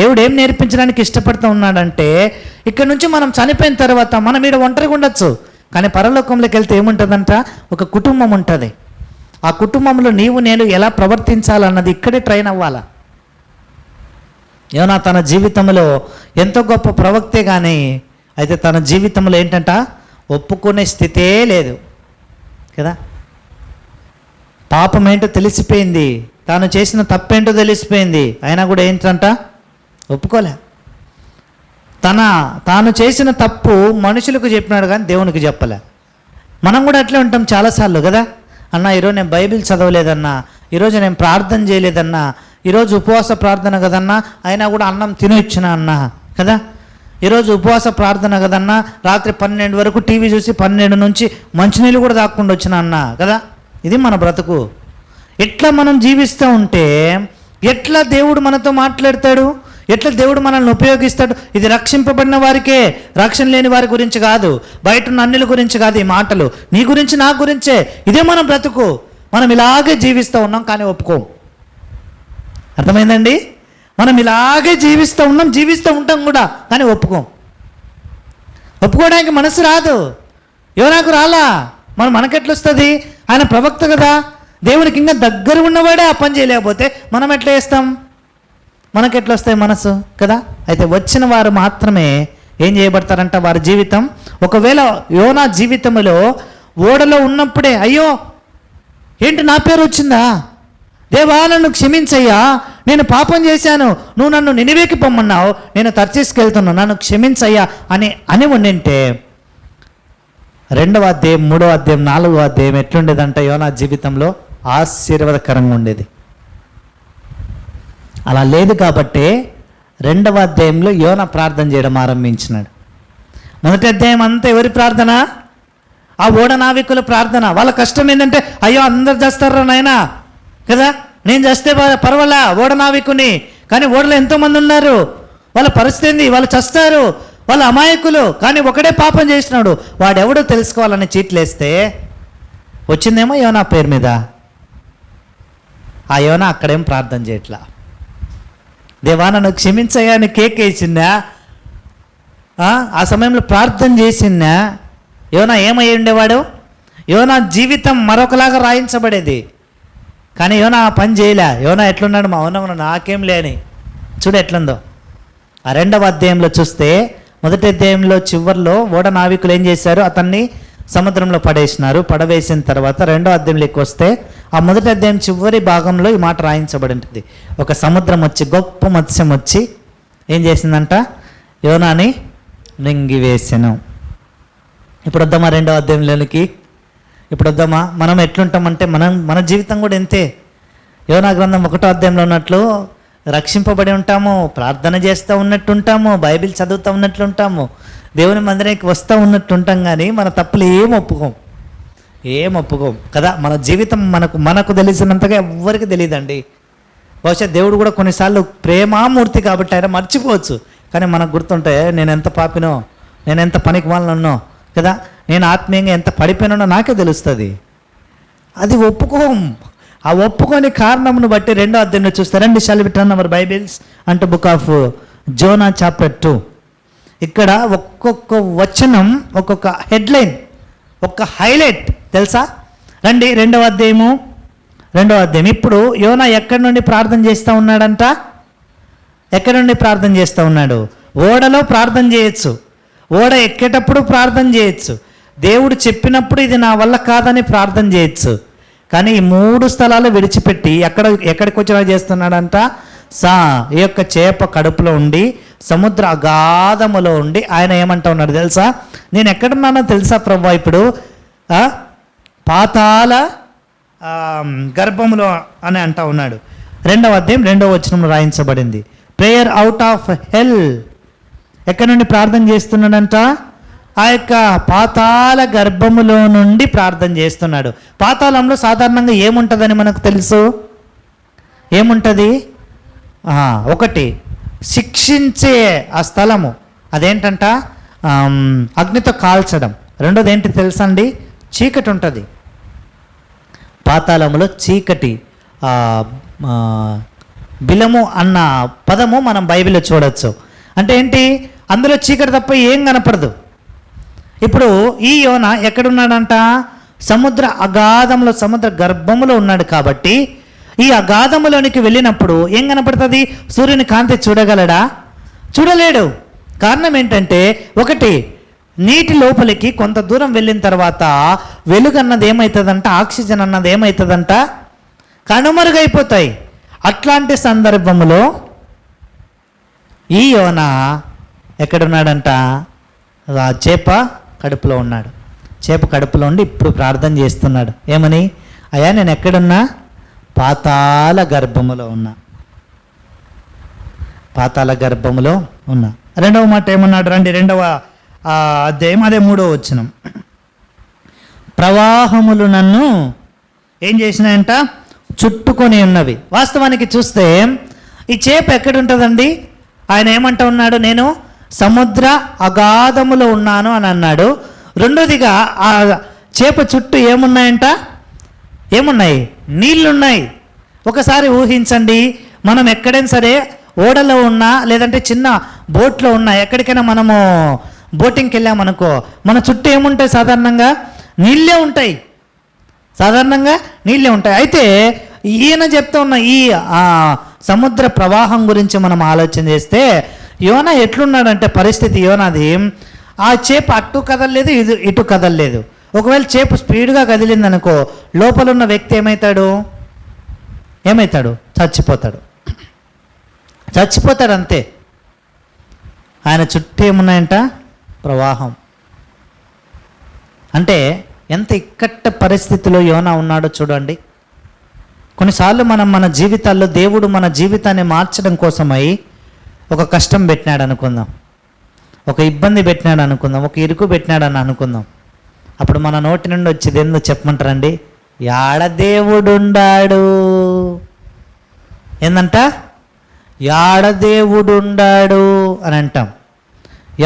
దేవుడు ఏం నేర్పించడానికి ఇష్టపడుతూ ఉన్నాడంటే, ఇక్కడ నుంచి మనం చనిపోయిన తర్వాత మనం ఈడ ఒంటరిగా ఉండొచ్చు, కానీ పరలోకంలోకి వెళ్తే ఏముంటుందంట, ఒక కుటుంబం ఉంటుంది. ఆ కుటుంబంలో నీవు నేను ఎలా ప్రవర్తించాలన్నది ఇక్కడే ట్రైన్ అవ్వాలా. యోనా తన జీవితంలో ఎంతో గొప్ప ప్రవక్తే, కానీ అయితే తన జీవితంలో ఏంటంట, ఒప్పుకునే స్థితే లేదు కదా. పాపం ఏంటో తెలిసిపోయింది, తాను చేసిన తప్పేంటో తెలిసిపోయింది, అయినా కూడా ఏంటంట ఒప్పుకోలే. తాను చేసిన తప్పు మనుషులకు చెప్పినాడు కానీ దేవునికి చెప్పలే. మనం కూడా అట్లే ఉంటాం చాలాసార్లు కదా. అన్న ఈరోజు నేను బైబిల్ చదవలేదన్నా, ఈరోజు నేను ప్రార్థన చేయలేదన్నా, ఈరోజు ఉపవాస ప్రార్థన కదన్నా, అయినా కూడా అన్నం తినొచ్చిన అన్నా కదా. ఈరోజు ఉపవాస ప్రార్థన కదన్నా, రాత్రి 12 వరకు టీవీ చూసి 12 నుంచి మంచినీళ్ళు కూడా తాక్కుండా వచ్చిన అన్నా కదా. ఇది మన బ్రతుకు. ఎట్లా మనం జీవిస్తూ ఉంటే ఎట్లా దేవుడు మనతో మాట్లాడతాడు, ఎట్లా దేవుడు మనల్ని ఉపయోగిస్తాడు? ఇది రక్షింపబడిన వారికే, రక్షణ లేని వారి గురించి కాదు, బయట ఉన్న అన్యుల గురించి కాదు ఈ మాటలు, నీ గురించి నా గురించే. ఇదే మన బ్రతుకు. మనం ఇలాగే జీవిస్తూ ఉన్నాం కానీ ఒప్పుకోం. అర్థమైందండి? మనం ఇలాగే జీవిస్తూ ఉంటాం కూడా కానీ ఒప్పుకోం. ఒప్పుకోవడానికి మనసు రాదు. యోనాకు రాలా, మనకెట్లొస్తుంది? ఆయన ప్రవక్త కదా, దేవునికి ఇంకా దగ్గర ఉన్నవాడే ఆ పని చేయలేకపోతే మనం ఎట్లా చేస్తాం? మనకెట్లా వస్తాయి మనసు కదా. అయితే వచ్చిన వారు మాత్రమే ఏం చేయబడతారంట, వారి జీవితం. ఒకవేళ యోనా జీవితంలో ఓడలో ఉన్నప్పుడే అయ్యో ఏంటి నా పేరు వచ్చిందా? దేవా నన్ను క్షమించయ్యా, నేను పాపం చేశాను, నువ్వు నన్ను నినివేకి పొమ్మన్నావు, నేను తర్చీస్కి వెళ్తున్నాను, నన్ను క్షమించయ్యా అని ఉండింటే 2వ అధ్యాయం 3వ అధ్యాయం 4వ అధ్యాయం ఎట్లుండేదంట యోనా జీవితంలో? ఆశీర్వాదకరంగా ఉండేది. అలా లేదు కాబట్టి 2వ అధ్యాయంలో యోనా ప్రార్థన చేయడం ఆరంభించినాడు. మొదటి అధ్యాయం అంతా ఎవరి ప్రార్థన? ఆ ఓడ నావికుల ప్రార్థన. వాళ్ళ కష్టం ఏంటంటే, అయ్యో అందరు చేస్తారా నాయనా కదా, నేను చేస్తే పర్వాలా ఓడ నావికుని, కానీ ఓడలో ఎంతోమంది ఉన్నారు, వాళ్ళ పరిస్థితి ఏంది, వాళ్ళు చస్తారు, వాళ్ళ అమాయకులు, కానీ ఒకడే పాపం చేసినాడు, వాడెవడో తెలుసుకోవాలని చీట్లేస్తే వచ్చిందేమో యోనా పేరు మీద. ఆ యోనా అక్కడేం ప్రార్థన చేయట్లా. దేవా నన్ను క్షమించయ్యా అని కేక్ వేసిందా? ఆ సమయంలో ప్రార్థన చేసిందా? యోనా ఏమయ్యి ఉండేవాడు? యోనా జీవితం మరొకలాగా రాయించబడేది. కానీ యోనా ఆ పని చేయలే. యోనా ఎట్లున్నాడు? అవునవును నాకేం లేని. చూడు ఎట్లుందో. ఆ 2వ అధ్యాయంలో చూస్తే, మొదటి అధ్యాయంలో చివరిలో ఓడ నావికులు ఏం చేశారు? అతన్ని సముద్రంలో పడేసినారు. పడవేసిన తర్వాత 2వ అధ్యాయంలోకి వస్తే, ఆ మొదటి అధ్యాయం చివరి భాగంలో ఈ మాట రాయించబడి ఉంటుంది. ఒక సముద్రం వచ్చి, గొప్ప మత్స్యం వచ్చి ఏం చేసిందంట? యోనాని మింగివేసెను. ఇప్పుడు వద్దామా 2వ అధ్యాయంలోనికి? ఇప్పుడు వద్దామా? మనం ఎట్లుంటామంటే మన జీవితం కూడా ఎంతే. యోనా గ్రంథం 1వ అధ్యాయంలో ఉన్నట్లు రక్షింపబడి ఉంటాము, ప్రార్థన చేస్తూ ఉన్నట్టు ఉంటాము, బైబిల్ చదువుతూ ఉన్నట్లు ఉంటాము, దేవుని మందిరానికి వస్తూ ఉన్నట్టు ఉంటాం, కానీ మన తప్పులు ఏం ఒప్పుకోం కదా. మన జీవితం మనకు తెలిసినంతగా ఎవ్వరికి తెలియదండి. బహుశా దేవుడు కూడా కొన్నిసార్లు ప్రేమామూర్తి కాబట్టి ఆయన మర్చిపోవచ్చు, కానీ మనకు గుర్తుంటే నేను ఎంత పాపినో, నేను ఎంత పనికి వాళ్ళనో కదా, నేను ఆత్మీయంగా ఎంత పడిపోయినానో నాకే తెలుస్తుంది. అది ఒప్పుకోం. ఆ ఒప్పుకొని కారణమును బట్టి 2వ అధ్యాయంలో చూస్తారండి. Shall we turn our Bibles అంటే బుక్ ఆఫ్ జోనా చాప్టర్ 2. ఇక్కడ ఒక్కొక్క వచనం, ఒక్కొక్క హెడ్లైన్, ఒక్క హైలైట్ తెలుసా? రండి 2వ అధ్యాయం. ఇప్పుడు యోనా ఎక్కడి నుండి ప్రార్థన చేస్తూ ఉన్నాడంట? ఎక్కడి నుండి ప్రార్థన చేస్తూ ఉన్నాడు? ఓడలో ప్రార్థన చేయొచ్చు, ఓడ ఎక్కేటప్పుడు ప్రార్థన చేయొచ్చు, దేవుడు చెప్పినప్పుడు ఇది నా వల్ల కాదని ప్రార్థన చేయొచ్చు. కానీ ఈ 3 స్థలాలు విడిచిపెట్టి ఎక్కడికి వచ్చినా చేస్తున్నాడంట? ఈ యొక్క చేప కడుపులో ఉండి, సముద్ర అగాధములో ఉండి ఆయన ఏమంటా ఉన్నాడు తెలుసా? నేను ఎక్కడున్నానో తెలుసా ప్రభువా? ఇప్పుడు పాతాళ గర్భములో అని అంటా ఉన్నాడు. 2వ అధ్యాయం 2వ వచనంలో రాయించబడింది. Prayer out of hell. ఎక్కడి నుండి ప్రార్థన చేస్తున్నాడంట? ఆ యొక్క పాతాళ గర్భములో నుండి ప్రార్థన చేస్తున్నాడు. పాతాళంలో సాధారణంగా ఏముంటుందని మనకు తెలుసు? ఏముంటుంది? ఒకటి శిక్షించే ఆ స్థలము, అదేంటంట? అగ్నితో కాల్చడం. రెండోది ఏంటి తెలుసా అండి? చీకటి ఉంటుంది పాతాళంలో. చీకటి బిలము అన్న పదము మనం బైబిల్లో చూడొచ్చు. అంటే ఏంటి? అందులో చీకటి తప్ప ఏం కనపడదు. ఇప్పుడు ఈ యోనా ఎక్కడున్నాడంట? సముద్ర అగాధంలో, సముద్ర గర్భములో ఉన్నాడు. కాబట్టి ఈ అగాధములోనికి వెళ్ళినప్పుడు ఏం కనపడుతుంది? సూర్యుని కాంతి చూడగలడా? చూడలేడు. కారణం ఏంటంటే, ఒకటి నీటి లోపలికి కొంత దూరం వెళ్ళిన తర్వాత వెలుగు అన్నది ఏమవుతుందంట? ఆక్సిజన్ అన్నది ఏమవుతుందంట? కనుమరుగైపోతాయి. అట్లాంటి సందర్భంలో ఈ యోనా ఎక్కడున్నాడంట? చేప కడుపులో ఉన్నాడు. చేప కడుపులో ఉండి ఇప్పుడు ప్రార్థన చేస్తున్నాడు. ఏమని? అయ్యా నేను ఎక్కడున్నా? పాతాళ గర్భములో ఉన్నా. పాతాళ గర్భములో ఉన్నా. 2వ మాట ఏమన్నాడు? రండి 2వ అధ్యాయం అదే 3వ వచనం. ప్రవాహములు నన్ను ఏం చేసినాయంట? చుట్టుకొని ఉన్నవి. వాస్తవానికి చూస్తే ఈ చేప ఎక్కడుంటుందండి? ఆయన ఏమంటా ఉన్నాడు? నేను సముద్ర అగాధములో ఉన్నాను అని అన్నాడు. రెండోదిగా ఆ చేప చుట్టూ ఏమున్నాయంట? ఏమున్నాయి? నీళ్లున్నాయి. ఒకసారి ఊహించండి, మనం ఎక్కడైనా సరే ఓడలో ఉన్నా లేదంటే చిన్న బోట్లో ఉన్నా, ఎక్కడికైనా మనము బోటింగ్కి వెళ్ళామనుకో, మన చుట్టూ ఏముంటాయి? సాధారణంగా నీళ్ళే ఉంటాయి. అయితే ఈయన చెప్తా ఉన్న ఈ సముద్ర ప్రవాహం గురించి మనం ఆలోచన చేస్తే యోనా ఎట్లున్నాడంటే పరిస్థితి యోనాది, ఆ చేప అటు కదలలేదు, ఇటు కదలలేదు. ఒకవేళ చేప స్పీడ్గా కదిలిందనుకో, లోపల ఉన్న వ్యక్తి ఏమవుతాడు? చచ్చిపోతాడు అంతే. ఆయన చుట్టూ ఏమున్నాయంట? ప్రవాహం. అంటే ఎంత ఇక్కట్ట పరిస్థితిలో యోనా ఉన్నాడో చూడండి. కొన్నిసార్లు మన జీవితాల్లో దేవుడు మన జీవితాన్ని మార్చడం కోసమై ఒక కష్టం పెట్టినాడు అనుకుందాం, ఒక ఇబ్బంది పెట్టినాడు అనుకుందాం, ఒక ఇరుకు పెట్టినాడని అనుకుందాం. అప్పుడు మన నోటి నుండి వచ్చేది ఏందో చెప్పమంటారండి? యాడ దేవుడుండాడు. ఏందంట? యాడ దేవుడుండాడు అని అంటాం.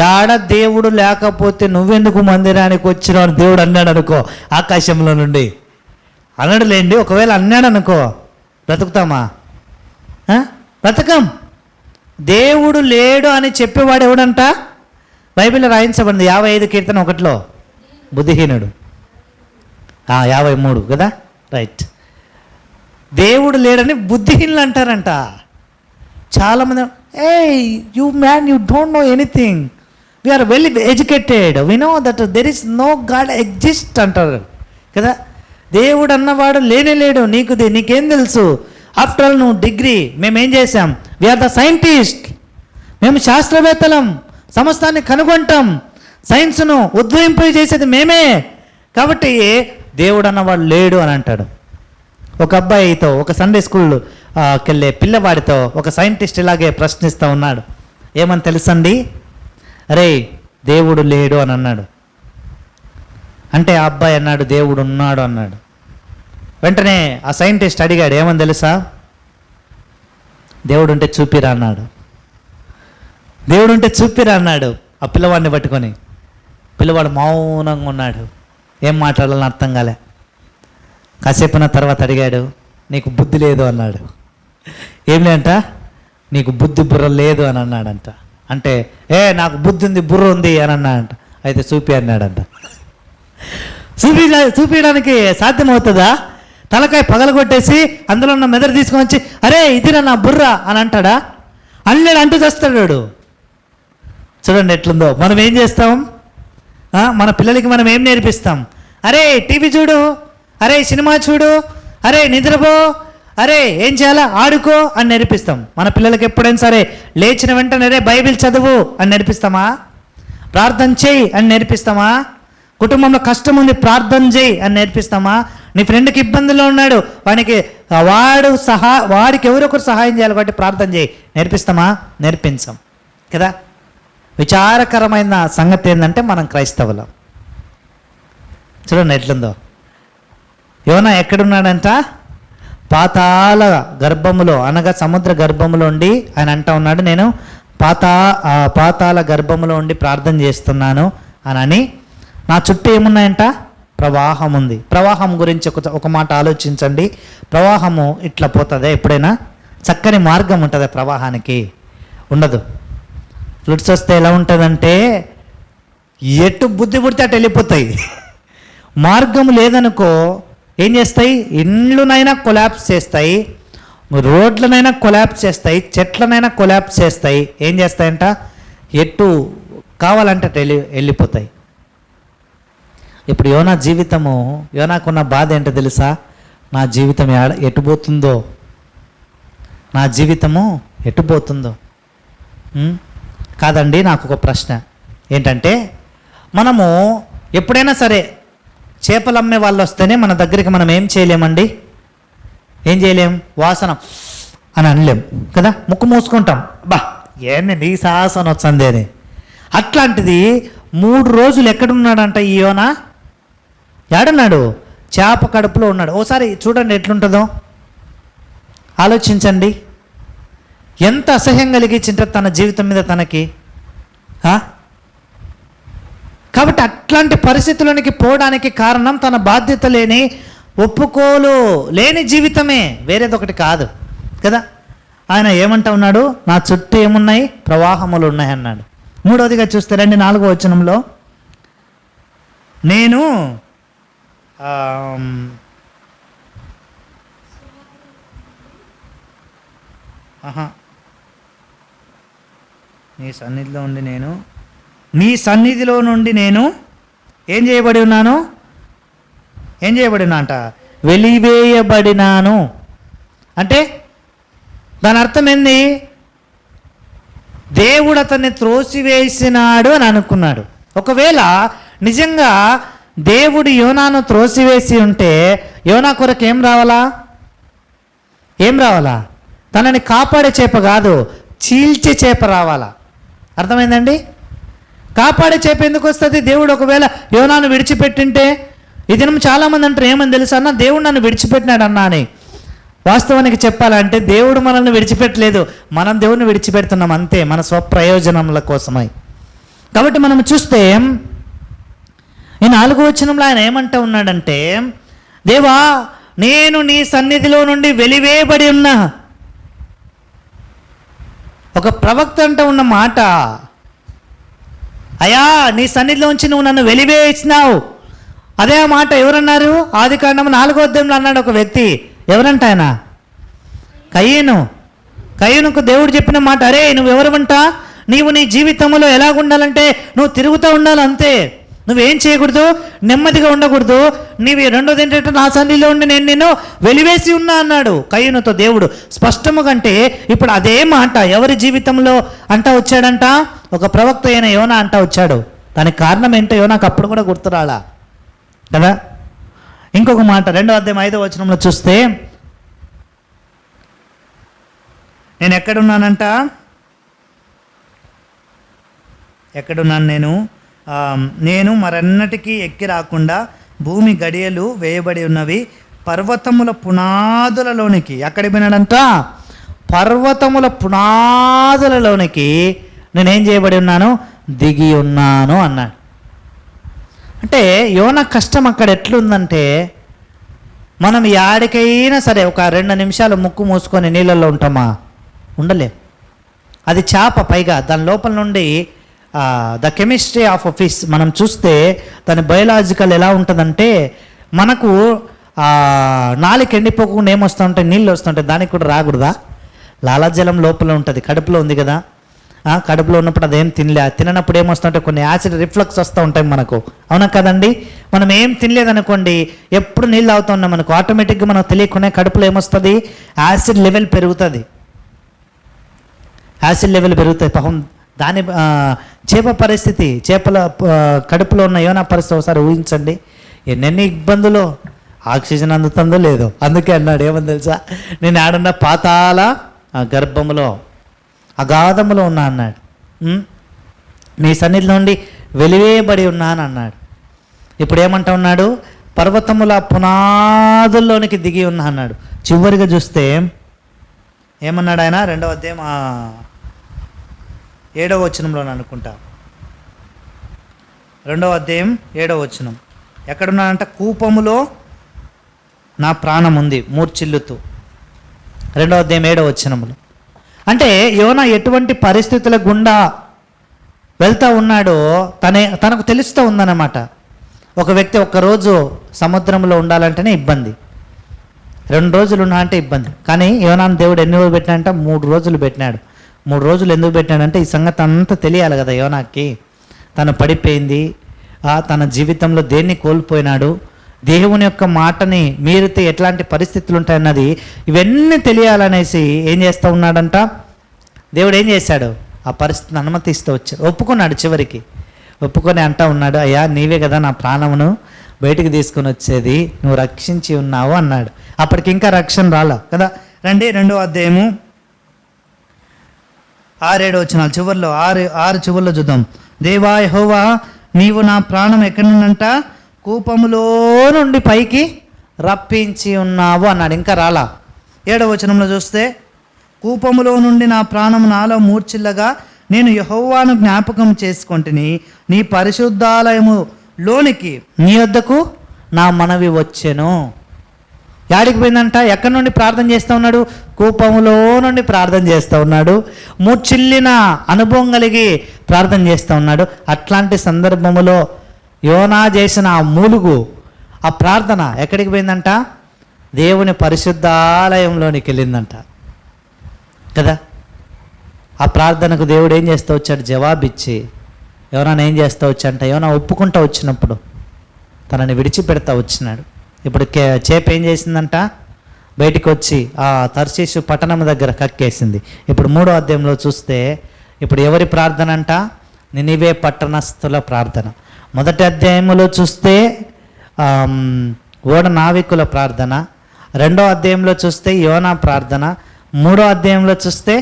యాడ దేవుడు లేకపోతే నువ్వెందుకు మందిరానికి వచ్చినావు అని దేవుడు అన్నాడు అనుకో, ఆకాశంలో నుండి అనడులేండి. ఒకవేళ అన్నాడు అనుకో, బ్రతుకుతామా? బ్రతకం. దేవుడు లేడు అని చెప్పేవాడు ఎవడంట? బైబిల్లో రాయించబడింది 55 కీర్తన 1లో, బుద్ధిహీనుడు. 53 కదా, రైట్. దేవుడు లేడని బుద్ధిహీనులు అంటారంట. చాలామంది, hey you man, you don't know anything, we are well educated, we know that there is no God exist అంటారు కదా. దేవుడు అన్నవాడు లేడు, నీకేం తెలుసు? ఆఫ్టర్ ఆల్ నువ్వు డిగ్రీ, మేమేం చేసాం? వీఆర్ ద సైంటిస్ట్, మేము శాస్త్రవేత్తలం, సమస్తాన్ని కనుగొంటాం, సైన్స్ను ఉద్భవింప చేసేది మేమే, కాబట్టి దేవుడు అన్నవాడు లేడు అని అంటాడు. ఒక అబ్బాయితో, ఒక సండే స్కూల్కి వెళ్ళే పిల్లవాడితో ఒక సైంటిస్ట్ ఇలాగే ప్రశ్నిస్తూ ఉన్నాడు. ఏమని తెలుసండి? అరే దేవుడు లేడు అని అన్నాడు. అంటే ఆ అబ్బాయి అన్నాడు దేవుడు ఉన్నాడు అన్నాడు. వెంటనే ఆ సైంటిస్ట్ అడిగాడు, ఏమని తెలుసా? దేవుడు ఉంటే చూపిరా అన్నాడు. దేవుడు ఉంటే చూపిరా అన్నాడు ఆ పిల్లవాడిని పట్టుకొని. పిల్లవాడు మౌనంగా ఉన్నాడు, ఏం మాట్లాడాలని అర్థం కాలే. కాసేపున తర్వాత అడిగాడు, నీకు బుద్ధి లేదు అన్నాడు. ఏం లేదంట? నీకు బుర్ర లేదు అని అన్నాడంట. అంటే నాకు బుద్ధి ఉంది, బుర్ర ఉంది అని అన్నాడంట. అయితే చూపి అన్నాడంట. చూపించడానికి సాధ్యమవుతుందా? తలకాయ పగలగొట్టేసి అందులో ఉన్న మెదడు తీసుకొని వచ్చి అరే ఇదిరా నా బుర్ర అని అంటాడా? అన్నాడు, అంటూ చేస్తాడు. చూడండి ఎట్లుందో. మనం ఏం చేస్తాం? మన పిల్లలకి మనం ఏం నేర్పిస్తాం? అరే టీవీ చూడు, అరే సినిమా చూడు, అరే నిద్రపో, అరే ఏం చేయాలా ఆడుకో అని నేర్పిస్తాం. మన పిల్లలకి ఎప్పుడైనా సరే లేచిన వెంటనే అరే బైబిల్ చదువు అని నేర్పిస్తామా? ప్రార్థన చేయి అని నేర్పిస్తామా? కుటుంబంలో కష్టం ఉంది ప్రార్థన చేయి అని నేర్పిస్తామా? నీ ఫ్రెండ్కి ఇబ్బందుల్లో ఉన్నాడు, వాడికి ఎవరో ఒకరు సహాయం చేయాలి కాబట్టి ప్రార్థన చేయి నేర్పిస్తామా? నేర్పించాం కదా. విచారకరమైన సంగతి ఏంటంటే మనం క్రైస్తవులం. చూడండి ఎట్లుందో. యోనా ఎక్కడున్నాడంట? పాతాళ గర్భములో, అనగా సముద్ర గర్భములో ఉండి ఆయన అంటా ఉన్నాడు, నేను పాతాళ గర్భములో ఉండి ప్రార్థన చేస్తున్నాను అని. నా చుట్టూ ఏమున్నాయంట? ప్రవాహం ఉంది. ప్రవాహం గురించి ఒక మాట ఆలోచించండి. ప్రవాహము ఇట్లా పోతుందా? ఎప్పుడైనా చక్కని మార్గం ఉంటుందా ప్రవాహానికి? ఉండదు. ఫ్లడ్స్ వస్తే ఎలా ఉంటుందంటే ఎటు బుద్ధి పుడితే అటు వెళ్ళిపోతాయి. మార్గం లేదనుకో ఏం చేస్తాయి? ఇండ్లునైనా కొలాప్స్ చేస్తాయి, రోడ్లనైనా కొలాప్స్ చేస్తాయి, చెట్లనైనా కొలాప్స్ చేస్తాయి. ఏం చేస్తాయంట? ఎటు కావాలంటే అటు వెళ్ళిపోతాయి. ఇప్పుడు యోనా జీవితము, యోనాకున్న బాధ ఏంటో తెలుసా? నా జీవితం ఎటుపోతుందో, నా జీవితము ఎటుపోతుందో. కాదండి, నాకు ఒక ప్రశ్న ఏంటంటే, మనము ఎప్పుడైనా సరే చేపలు అమ్మే వాళ్ళు వస్తేనే మన దగ్గరికి మనం ఏం చేయలేమండి? ఏం చేయలేం? వాసన అని అనలేం కదా, ముక్కు మూసుకుంటాం. బా ఏంది నీ సాహసం వచ్చింది అని. అట్లాంటిది 3 రోజులు ఎక్కడున్నాడంట ఈ యోనా? ఏడన్నాడు? చేప కడుపులో ఉన్నాడు. ఓసారి చూడండి ఎట్లుంటుందో, ఆలోచించండి. ఎంత అసహ్యం కలిగించింటారు తన జీవితం మీద తనకి. కాబట్టి అట్లాంటి పరిస్థితుల్లోనికి పోవడానికి కారణం తన బాధ్యత లేని, ఒప్పుకోలు లేని జీవితమే, వేరేదొకటి కాదు కదా. ఆయన ఏమంటా ఉన్నాడు? నా చుట్టూ ఏమున్నాయి? ప్రవాహములు ఉన్నాయి అన్నాడు. 3వదిగా చూస్తే రండి, 4వ వచనంలో, నేను నీ సన్నిధిలో నుండి నేను ఏం చేయబడి ఉన్నాను? ఏం చేయబడినా అంట? వెలివేయబడినాను. అంటే దాని అర్థం ఏంది? దేవుడు అతన్ని త్రోసివేసినాడు అని అనుకున్నాడు. ఒకవేళ నిజంగా దేవుడు యోనాను త్రోసివేసి ఉంటే యోనా కొరకు ఏం రావాలా? తనని కాపాడే చేప కాదు, చీల్చే చేప రావాలా. అర్థమైందండి? కాపాడే చేప ఎందుకు వస్తుంది? దేవుడు ఒకవేళ యోనాను విడిచిపెట్టింటే, ఈ దినం చాలామంది అంటారు ఏమని తెలుసా అన్న, దేవుడు నన్ను విడిచిపెట్టినాడు అన్నా అని. వాస్తవానికి చెప్పాలంటే దేవుడు మనల్ని విడిచిపెట్టలేదు, మనం దేవుడిని విడిచిపెడుతున్నాం అంతే, మన స్వప్రయోజనముల కోసమై. కాబట్టి మనం చూస్తే ఈ 4వ వచనంలో ఆయన ఏమంటా ఉన్నాడంటే, దేవా నేను నీ సన్నిధిలో నుండి వెలివేయబడి ఉన్నా. ఒక ప్రవక్త అంట ఉన్న మాట, అయ్యా నీ సన్నిధిలోంచి నువ్వు నన్ను వెలివేసినావు. అదే మాట ఎవరన్నారు? ఆదికాండం 4వ అధ్యాయంలో అన్నాడు ఒక వ్యక్తి. ఎవరంట ఆయన? కయ్యనుకు దేవుడు చెప్పిన మాట, అరే నువ్వు ఎవరవంట, నీవు నీ జీవితంలో ఎలాగుండాలంటే నువ్వు తిరుగుతూ ఉండాలి అంతే, నువ్వేం చేయకూడదు, నెమ్మదిగా ఉండకూడదు. నీవు రెండోది ఏంటంటే నా సన్నిధిలో ఉండి నేను నిన్ను వెలివేసి ఉన్నా అన్నాడు కయ్యనుతో దేవుడు స్పష్టముగా. అంటే ఇప్పుడు అదే మాట ఎవరి జీవితంలో అంటా వచ్చాడంట? ఒక ప్రవక్త అయిన యోనా అంటా వచ్చాడు. దానికి కారణం ఏంటో యోనాకు అప్పుడు కూడా గుర్తురాలా కదా. ఇంకొక మాట 2వ అధ్యాయం 5వ వచనంలో చూస్తే, నేను ఎక్కడున్నాను నేను మరన్నటికీ ఎక్కి రాకుండా భూమి గడియలు వేయబడి ఉన్నవి, పర్వతముల పునాదులలోనికి. ఎక్కడికి పోయినాడంట? పర్వతముల పునాదులలోనికి నేనేం చేయబడి ఉన్నాను? దిగి ఉన్నాను అన్నాడు. అంటే యోనా కష్టం అక్కడ ఎట్లుందంటే, మనం యాడికైనా సరే ఒక 2 నిమిషాలు ముక్కు మూసుకొని నీళ్ళల్లో ఉంటామా? ఉండలే. అది చేప, పైగా దాని లోపల నుండి ద కెమిస్ట్రీ ఆఫ్ ఫిష్ మనం చూస్తే దాని బయోలాజికల్ ఎలా ఉంటుందంటే, మనకు నాలుక ఎండిపోకుండా ఏమొస్తూ ఉంటాయి? నీళ్ళు వస్తుంటాయి. దానికి కూడా రాకూడదా? లాలాజలం లోపల ఉంటుంది, కడుపులో ఉంది కదా. కడుపులో ఉన్నప్పుడు అదేం తిననప్పుడు ఏమొస్తుంటే కొన్ని యాసిడ్ రిఫ్లక్స్ వస్తూ ఉంటాయి మనకు, అవునా కదండి? మనం ఏం తినలేదనుకోండి, ఎప్పుడు నీళ్ళు తాగుతున్నాం మనకు ఆటోమేటిక్గా మనకు తెలియకుండా కడుపులో ఏమొస్తుంది? యాసిడ్ లెవెల్ పెరుగుతుంది. పాపం దాని చేప పరిస్థితి, చేపల కడుపులో ఉన్న యోనా పరిస్థితి ఒకసారి ఊహించండి. ఎన్నెన్ని ఇబ్బందులు, ఆక్సిజన్ అందుతుందో లేదో. అందుకే అన్నాడు ఏమని తెలుసా, నేను ఆడున్న పాతాళ గర్భములో అగాధములో ఉన్నా అన్నాడు. నీ సన్నిధిలో నుండి వెలివేయబడి ఉన్నాను అన్నాడు. ఇప్పుడు ఏమంటా ఉన్నాడు? పర్వతముల పునాదుల్లోనికి దిగి ఉన్నా అన్నాడు. చివరిగా చూస్తే ఏమన్నాడు ఆయన? 2వ అధ్యాయం 7వ వచనంలో అనుకుంటా. 2వ అధ్యాయం 7వ వచనం ఎక్కడున్నాడంట? కూపములో నా ప్రాణం ఉంది మూర్చిల్లుతూ. 2వ అధ్యాయం 7వ వచనంలో. అంటే యోనా ఎటువంటి పరిస్థితుల గుండా వెళ్తూ ఉన్నాడో తనకు తెలుస్తూ ఉందన్నమాట. ఒక వ్యక్తి ఒక్కరోజు సముద్రంలో ఉండాలంటేనే ఇబ్బంది, 2 రోజులు ఉన్నా అంటే ఇబ్బంది. కానీ యోనాను దేవుడు ఎన్ని రోజులు పెట్టినాడంట? 3 రోజులు పెట్టినాడు. 3 రోజులు ఎందుకు పెట్టినాడంటే ఈ సంగతి అంతా తెలియాలి కదా యోనాకి. తను పడిపోయింది, తన జీవితంలో దేన్ని కోల్పోయినాడు, దేవుని యొక్క మాటని మీరితే ఎట్లాంటి పరిస్థితులు ఉంటాయన్నది ఇవన్నీ తెలియాలనేసి ఏం చేస్తూ ఉన్నాడంట? దేవుడు ఏం చేశాడు? ఆ పరిస్థితిని అనుమతిస్తూ వచ్చాడు. ఒప్పుకున్నాడు. చివరికి ఒప్పుకొని అంటా ఉన్నాడు, అయ్యా నీవే కదా నా ప్రాణమును బయటికి తీసుకొని వచ్చేది, నువ్వు రక్షించి ఉన్నావు అన్నాడు. అప్పటికి ఇంకా రక్షణ రాలా కదా. రండి 2వ అధ్యాయము 6-7 వచనాలు చివరిలో 6 చివరిలో చూద్దాం. దేవా యెహోవా నీవు నా ప్రాణం ఎక్కడి నుండంట? కూపములో నుండి పైకి రప్పించి ఉన్నావు అన్నాడు. ఇంకా రాలా. 7వ వచనంలో చూస్తే, కూపములో నుండి నా ప్రాణము నాలో మూర్చిల్లగా నేను యెహోవాను జ్ఞాపకం చేసుకొంటిని, నీ పరిశుద్ధాలయములోనికి నీ వద్దకు నా మనవి వచ్చెను. యాడికి పోయిందంట? ఎక్కడి నుండి ప్రార్థన చేస్తూ ఉన్నాడు? కూపములో నుండి ప్రార్థన చేస్తూ ఉన్నాడు. మూర్చిల్లిన అనుభవం కలిగి ప్రార్థన చేస్తూ ఉన్నాడు. అట్లాంటి సందర్భములో యోనా చేసిన ఆ మూలుగు, ఆ ప్రార్థన ఎక్కడికి పోయిందంట? దేవుని పరిశుద్ధాలయంలోనికి వెళ్ళిందంట కదా. ఆ ప్రార్థనకు దేవుడు ఏం చేస్తూ వచ్చాడు? జవాబిచ్చి యోనాను ఏం చేస్తూ వచ్చాడంట? యోనా ఒప్పుకుంటూ వచ్చినప్పుడు తనని విడిచిపెడతా వచ్చినాడు. ఇప్పుడు చేప ఏం చేసిందంట, బయటికి వచ్చి ఆ తర్షీషు పట్టణం దగ్గర కక్కేసింది. ఇప్పుడు 3వ అధ్యాయంలో చూస్తే ఇప్పుడు ఎవరి ప్రార్థన అంట, నినివే పట్టణస్థుల ప్రార్థన. మొదటి అధ్యాయంలో చూస్తే ఓడ నావికుల ప్రార్థన, 2వ అధ్యాయంలో చూస్తే యోనా ప్రార్థన, 3వ అధ్యాయంలో చూస్తే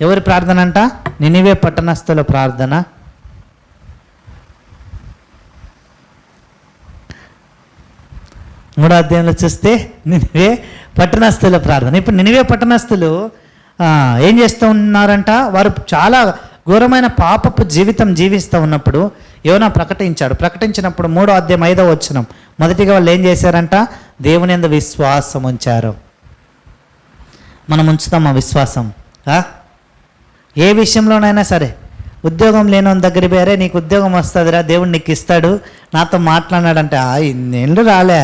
ఎవరి ప్రార్థన అంట, నినివే పట్టణస్థుల ప్రార్థన. మూడో అధ్యాయంలో చూస్తే నినివే పట్టణస్థుల ప్రార్థన. ఇప్పుడు నినివే పట్టణస్థులు ఏం చేస్తూ ఉన్నారంట, వారు చాలా ఘోరమైన పాపపు జీవితం జీవిస్తూ ఉన్నప్పుడు యోనా ప్రకటించినప్పుడు 3వ అధ్యాయం 5వ వచనం, మొదటిగా వాళ్ళు ఏం చేశారంట, దేవుని యందు విశ్వాసం ఉంచారు. మనం ఉంచుతామా విశ్వాసం? ఏ విషయంలోనైనా సరే, ఉద్యోగం లేని దగ్గర పేరే నీకు ఉద్యోగం వస్తుందిరా, దేవుడు నీకు ఇస్తాడు, నాతో మాట్లాడాడంటే ఇన్నేళ్ళు రాలే,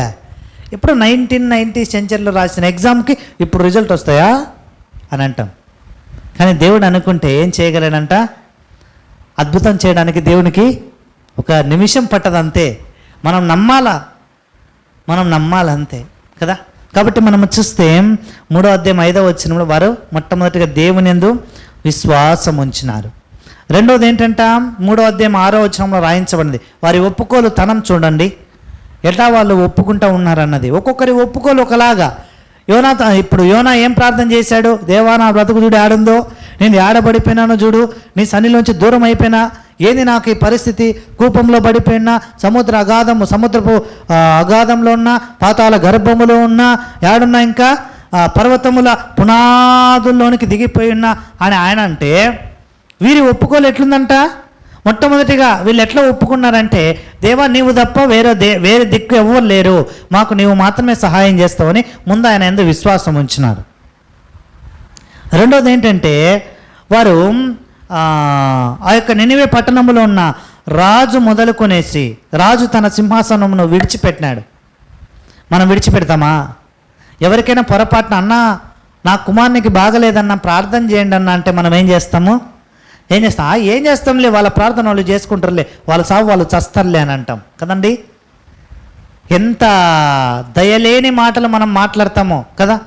ఇప్పుడు 1990 సెంచరీలో రాసిన ఎగ్జామ్కి ఇప్పుడు రిజల్ట్ వస్తాయా అని అంటాం. కానీ దేవుడు అనుకుంటే ఏం చేయగలడంట, అద్భుతం చేయడానికి దేవునికి ఒక నిమిషం పట్టదంతే. మనం నమ్మాలంతే కదా. కాబట్టి మనం చూస్తే 3వ అధ్యాయం 5వ వచనంలో వారు మొట్టమొదటిగా దేవుని యందు విశ్వాసం ఉంచినారు. రెండవది ఏంటంట, 3వ అధ్యాయం 6వ వచనంలో రాయించబడింది, వారి ఒప్పుకోలు తనం చూడండి, ఎట్లా వాళ్ళు ఒప్పుకుంటూ ఉన్నారన్నది. ఒక్కొక్కరి ఒప్పుకోలు ఒకలాగా. ఇప్పుడు యోనా ఏం ప్రార్థన చేశాడు, దేవా నా బ్రతుకు చూడు ఆడుందో, నేను ఆడబడిపోయినాను చూడు, నీ సన్నిలోంచి దూరం అయిపోయినా, ఏంది నాకు ఈ పరిస్థితి, కూపంలో పడిపోయినా, సముద్రపు అగాధంలో ఉన్న, పాతాళ గర్భములో ఉన్న, ఏడున్నా, ఇంకా పర్వతముల పునాదుల్లోనికి దిగిపోయి ఉన్నా అని ఆయన అంటే, వీరి ఒప్పుకోలు ఎట్లుందంట, మొట్టమొదటిగా వీళ్ళు ఎట్లా ఒప్పుకున్నారంటే, దేవా నీవు తప్ప వేరే దిక్కు ఎవ్వరు లేరు, మాకు నీవు మాత్రమే సహాయం చేస్తావని ముందు ఆయన యందు విశ్వాసం ఉంచినారు. రెండవది ఏంటంటే, వారు ఆ యొక్క నినివే పట్టణంలో ఉన్న రాజు మొదలుకొనేసి, రాజు తన సింహాసనమును విడిచిపెట్టినాడు. మనం విడిచిపెడతామా? ఎవరికైనా పొరపాటున అన్నా నా కుమారునికి బాగలేదన్నా ప్రార్థన చేయండి అన్న అంటే మనం ఏం చేస్తాం? ఏం చేస్తాంలే, వాళ్ళ ప్రార్థన వాళ్ళు చేసుకుంటారులే, వాళ్ళ సాగు వాళ్ళు చస్తారులే అని అంటాం కదండి. ఎంత దయలేని మాటలు మనం మాట్లాడతామో కదా.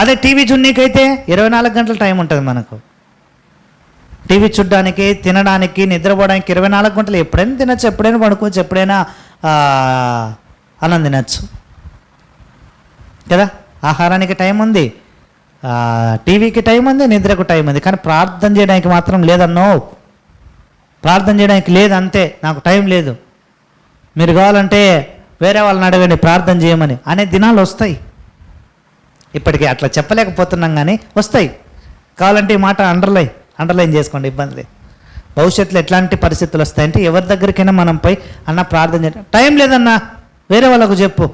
అదే టీవీ చూడనీకైతే 24 గంటల టైం ఉంటుంది మనకు. టీవీ చూడడానికి, తినడానికి, నిద్రపోవడానికి 24 గంటలు. ఎప్పుడైనా తినచ్చు, ఎప్పుడైనా పడుకోవచ్చు, ఎప్పుడైనా అన్నం తినచ్చు కదా. ఆహారానికి టైం ఉంది, టీవీకి టైం ఉంది, నిద్రకు టైం ఉంది. కానీ ప్రార్థన చేయడానికి మాత్రం లేదన్నో. ప్రార్థన చేయడానికి లేదు, అంతే, నాకు టైం లేదు, మీరు కావాలంటే వేరే వాళ్ళని అడగండి ప్రార్థన చేయమని అనే దినాలు వస్తాయి. ఇప్పటికీ అట్లా చెప్పలేకపోతున్నాం కానీ వస్తాయి. కావాలంటే ఈ మాట అండర్లైన్ చేసుకోండి, ఇబ్బంది లేదు. భవిష్యత్తులో ఎట్లాంటి పరిస్థితులు వస్తాయంటే ఎవరి దగ్గరికైనా మనంపై అన్న ప్రార్థన చేయడం టైం లేదన్నా వేరే వాళ్ళకు చెప్పు.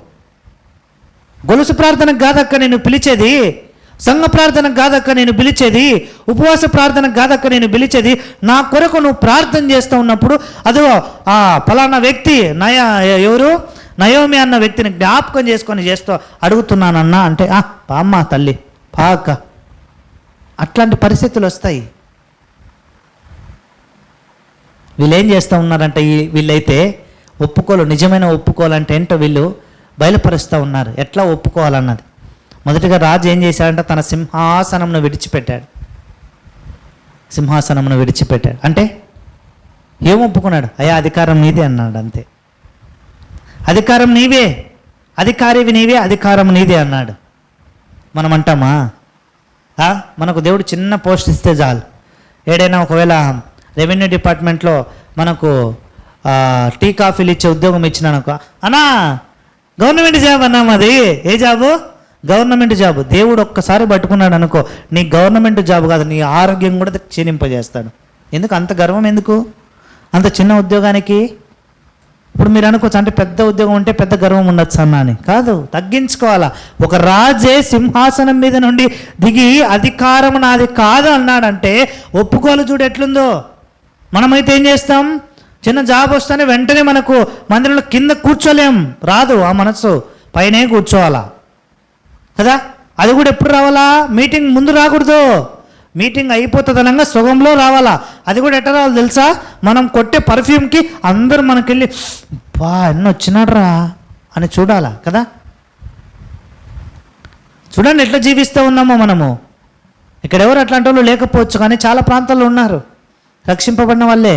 గొలుసు ప్రార్థనకు కాదక్క నేను పిలిచేది, సంఘ ప్రార్థనకు కాదక్క నేను పిలిచేది, ఉపవాస ప్రార్థనకు కాదక్క నేను పిలిచేది, నా కొరకు నువ్వు ప్రార్థన చేస్తూ ఉన్నప్పుడు అదో ఫలానా వ్యక్తి ఎవరు నయోమి అన్న వ్యక్తిని జ్ఞాపకం చేసుకొని చేస్తూ అడుగుతున్నానన్నా అంటే పామ్మ తల్లి పాక. అట్లాంటి పరిస్థితులు వస్తాయి. వీళ్ళు ఏం చేస్తూ ఉన్నారంటే, వీళ్ళైతే ఒప్పుకోలు, నిజమైన ఒప్పుకోవాలంటే ఏంటో వీళ్ళు బయలుపరుస్తూ ఉన్నారు, ఎట్లా ఒప్పుకోవాలన్నది. మొదటిగా రాజు ఏం చేశాడంటే తన సింహాసనంను విడిచిపెట్టాడు. అంటే ఏం ఒప్పుకున్నాడు? అయ్యా అధికారం నీదే అన్నాడు, అంతే. అధికారం నీవే, అధికారివి నీవే, అధికారం నీదే అన్నాడు. మనం అంటామా? మనకు దేవుడు చిన్న పోస్ట్ ఇస్తే చాలు. ఏడైనా ఒకవేళ రెవెన్యూ డిపార్ట్మెంట్లో మనకు టీ కాఫీలు ఇచ్చే ఉద్యోగం ఇచ్చినానుకో, అన్నా గవర్నమెంట్ జాబ్ అన్నా, మాది ఏ జాబు? Government job. దేవుడు ఒక్కసారి పట్టుకున్నాడు అనుకో, నీ గవర్నమెంట్ జాబ్ కాదు, నీ ఆరోగ్యం కూడా క్షీణింపజేస్తాడు. ఎందుకు అంత గర్వం? ఎందుకు అంత చిన్న ఉద్యోగానికి? ఇప్పుడు మీరు అనుకోవచ్చు అంటే పెద్ద ఉద్యోగం ఉంటే పెద్ద గర్వం ఉండొచ్చు అన్నా అని. కాదు, తగ్గించుకోవాలా. ఒక రాజే సింహాసనం మీద నుండి దిగి అధికారం నాది కాదు అన్నాడంటే ఒప్పుకోలు చూడు ఎట్లుందో. మనమైతే ఏం చేస్తాం? చిన్న జాబ్ వస్తేనే వెంటనే మనకు మందిరంలో కింద కూర్చోలేం, రాదు ఆ మనసు, పైనే కూర్చోవాలా కదా. అది కూడా ఎప్పుడు రావాలా? మీటింగ్ ముందు రాకూడదు, మీటింగ్ అయిపోతుందనగా సుగంలో రావాలా. అది కూడా ఎట్లా రావాలి తెలుసా? మనం కొట్టే పర్ఫ్యూమ్కి అందరూ మనకెళ్ళి ఎన్ని వచ్చినాడ్రా అని చూడాలా కదా. చూడండి ఎట్లా జీవిస్తూ ఉన్నామో మనము. ఇక్కడ ఎవరు అట్లాంటి వాళ్ళు లేకపోవచ్చు, కానీ చాలా ప్రాంతాల్లో ఉన్నారు రక్షింపబడిన వాళ్ళే,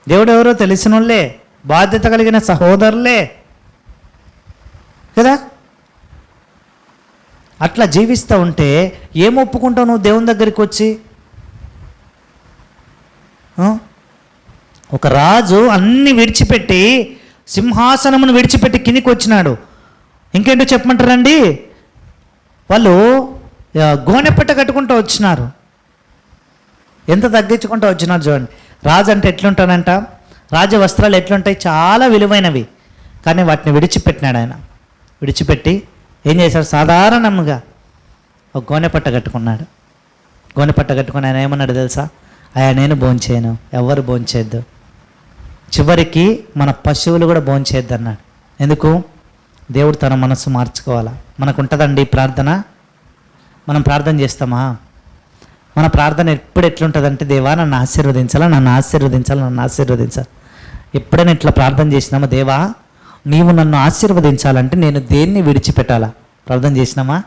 దేవుడు ఎవరో తెలిసిన వాళ్ళే, బాధ్యత కలిగిన సహోదరులే కదా. అట్లా జీవిస్తూ ఉంటే ఏం ఒప్పుకుంటావు నువ్వు దేవుని దగ్గరికి వచ్చి? ఒక రాజు అన్ని విడిచిపెట్టి, సింహాసనమును విడిచిపెట్టి కిందికి వచ్చినాడు. ఇంకేంటో చెప్పమంటారండి, వాళ్ళు గోనెపట్ట కట్టుకుంటూ వచ్చినారు. ఎంత తగ్గించుకుంటూ వచ్చినారు చూడండి. రాజు అంటే ఎట్లుంటాడంట, రాజ వస్త్రాలు ఎట్లుంటాయి, చాలా విలువైనవి, కానీ వాటిని విడిచిపెట్టినాడు ఆయన. విడిచిపెట్టి ఏం చేశాడు, సాధారణంగా ఒక గోనెపట్ట కట్టుకున్నాడు. గోనెపట్ట కట్టుకుని ఆయన ఏమన్నాడు తెలుసా, అయ్యా నేను భోంచేయను, ఎవరు భోంచేద్దు, చివరికి మన పశువులు కూడా భోంచేద్దు అన్నాడు. ఎందుకు? దేవుడు తన మనస్సు మార్చుకోవాలా. మనకు ఉంటుందండి ప్రార్థన, మనం ప్రార్థన చేస్తామా? మన ప్రార్థన ఎప్పుడు ఎట్లుంటుందంటే, దేవా నన్ను ఆశీర్వదించాలా, నన్ను ఆశీర్వదించాలి, నన్ను ఆశీర్వదించాలి. ఎప్పుడైనా ఇట్లా ప్రార్థన చేసినామా, దేవా నీవు నన్ను ఆశీర్వదించాలంటే నేను దేన్ని విడిచిపెట్టాలా? ప్రార్థన చేసినామా?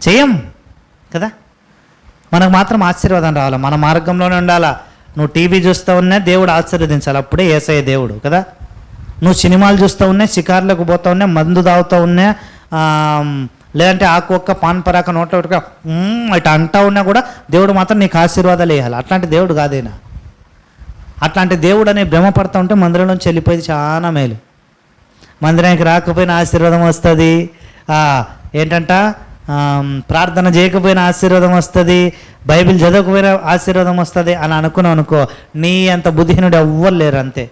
చేయం కదా. మనకు మాత్రం ఆశీర్వాదం రావాలా, మన మార్గంలోనే ఉండాలా. నువ్వు టీవీ చూస్తూ ఉన్నా దేవుడు ఆశీర్వదించాలి, అప్పుడే యేసయ్య దేవుడు కదా. నువ్వు సినిమాలు చూస్తూ ఉన్నా, షికార్లకు పోతూ ఉన్నా, మందు తాగుతూ ఉన్నా, లేదంటే ఆకు ఒక్క పాన్ పరాక నోట్లో ఇట్లా అంటా ఉన్నా కూడా దేవుడు మాత్రం నీకు ఆశీర్వాదాలు వేయాలి. అట్లాంటి దేవుడు కాదేనా. అట్లాంటి దేవుడు అని భ్రమపడుతూ ఉంటే మందిరంలోంచి వెళ్ళిపోయేది చాలా మేలు. మందిరానికి రాకపోయినా ఆశీర్వాదం వస్తుంది, ఏంటంట ప్రార్థన చేయకపోయినా ఆశీర్వాదం వస్తుంది, బైబిల్ చదవకపోయినా ఆశీర్వాదం వస్తుంది అని అనుకో, నీ అంత బుద్ధిహీనుడు ఎవ్వరు లేరు. అంతే.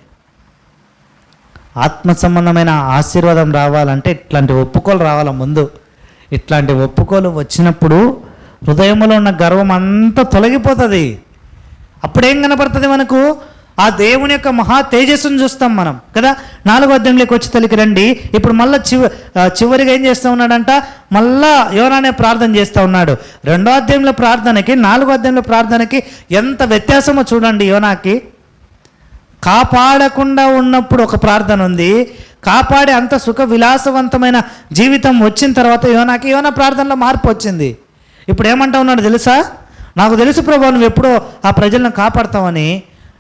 ఆత్మ సంబంధమైన ఆశీర్వాదం రావాలంటే ఇట్లాంటి ఒప్పుకోలు రావాలా ముందు. ఇట్లాంటి ఒప్పుకోలు వచ్చినప్పుడు హృదయంలో ఉన్న గర్వం అంతా తొలగిపోతుంది. అప్పుడేం కనపడుతుంది మనకు, ఆ దేవుని యొక్క మహా తేజస్సును చూస్తాం మనం కదా. 4వ అధ్యాయంలోకి వచ్చి తల్లికి రండి. ఇప్పుడు మళ్ళీ చివరిగా ఏం చేస్తూ ఉన్నాడంట, మళ్ళా యోనానే ప్రార్థన చేస్తూ ఉన్నాడు. 2వ అధ్యాయంలో ప్రార్థనకి 4వ అధ్యాయంలో ప్రార్థనకి ఎంత వ్యత్యాసమో చూడండి. యోనాకి కాపాడకుండా ఉన్నప్పుడు ఒక ప్రార్థన ఉంది, కాపాడే అంత సుఖ విలాసవంతమైన జీవితం వచ్చిన తర్వాత యోనా ప్రార్థనలో మార్పు వచ్చింది. ఇప్పుడు ఏమంటా ఉన్నాడు తెలుసా, నాకు తెలుసు ప్రభువా నువ్వు ఎప్పుడో ఆ ప్రజలను కాపాడతావని,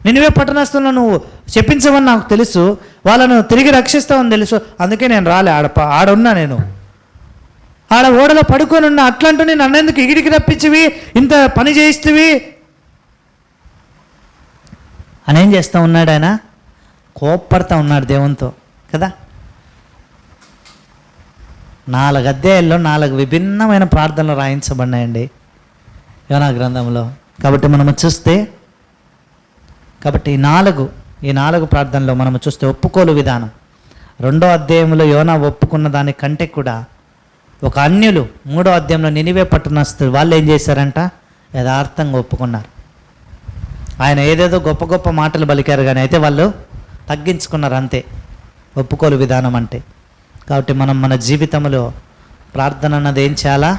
నినివే పట్టణస్తులను నువ్వు చెప్పించవని నాకు తెలుసు, వాళ్ళను తిరిగి రక్షిస్తావని తెలుసు, అందుకే నేను రాలే, ఆడున్నా, నేను ఆడ ఓడలో పడుకొని ఉన్నా, అట్లాంటి నన్నెందుకు ఇగిడికి రప్పించివి, ఇంత పని చేయిస్తువి అని ఏం చేస్తూ ఉన్నాడు ఆయన, కోప్పడుతూ ఉన్నాడు దేవునితో కదా. 4 అధ్యాయాల్లో 4 విభిన్నమైన ప్రార్థనలు రాయించబడినాయండి యోనా గ్రంథంలో. కాబట్టి మనము చూస్తే, కాబట్టి ఈ 4 ప్రార్థనలో మనము చూస్తే ఒప్పుకోలు విధానం 2వ అధ్యాయంలో యోనా ఒప్పుకున్న దానికంటే కూడా ఒక అన్యులు 3వ అధ్యాయంలో నినివే పట్టణస్తులు వాళ్ళు ఏం చేశారంట, యథార్థంగా ఒప్పుకున్నారు. ఆయన ఏదేదో గొప్ప గొప్ప మాటలు పలికారు, కానీ అయితే వాళ్ళు తగ్గించుకున్నారు, అంతే ఒప్పుకోలు విధానం అంటే. కాబట్టి మనం మన జీవితంలో ప్రార్థన అన్నది ఏం చేయాలా,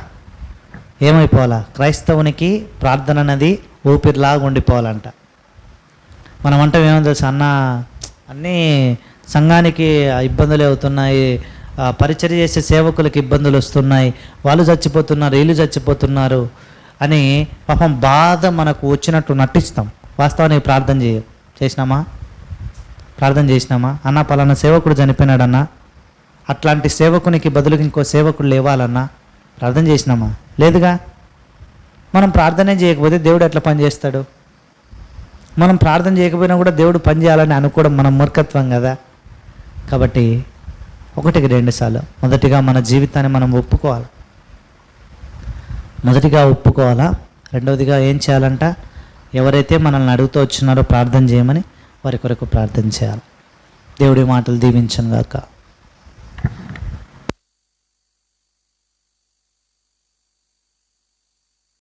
ఏమైపోవాలా, క్రైస్తవునికి ప్రార్థన అన్నది ఊపిరిలాగా ఉండిపోవాలంట. మనం అంటే ఏమో తెలుసు, అన్నీ సంఘానికి ఇబ్బందులు అవుతున్నాయి, పరిచర్య చేసే సేవకులకు ఇబ్బందులు వస్తున్నాయి, వాళ్ళు చచ్చిపోతున్నారు, వీళ్ళు చచ్చిపోతున్నారు అని పాపం బాధ మనకు వచ్చినట్టు నటిస్తాం. వాస్తవానికి ప్రార్థన చేసినామా అన్న పలానా సేవకుడు చనిపోయినాడన్నా, అట్లాంటి సేవకునికి బదులుగా ఇంకో సేవకుడు లేవాలన్నా ప్రార్థన చేసినామా? లేదుగా. మనం ప్రార్థనే చేయకపోతే దేవుడు ఎట్లా పని చేస్తాడు? మనం ప్రార్థన చేయకపోయినా కూడా దేవుడు పని చేయాలని అనుకోవడం మన మూర్ఖత్వం కదా. కాబట్టి 1కి 2 సార్లు మొదటిగా మన జీవితాన్ని మనం ఒప్పుకోవాలి. రెండవదిగా ఏం చేయాలంట, ఎవరైతే మనల్ని అడుగుతూ వచ్చినారో ప్రార్థన చేయమని వారి కొరకు ప్రార్థన చేయాలి. దేవుడి మాటలు దీవించును గాక.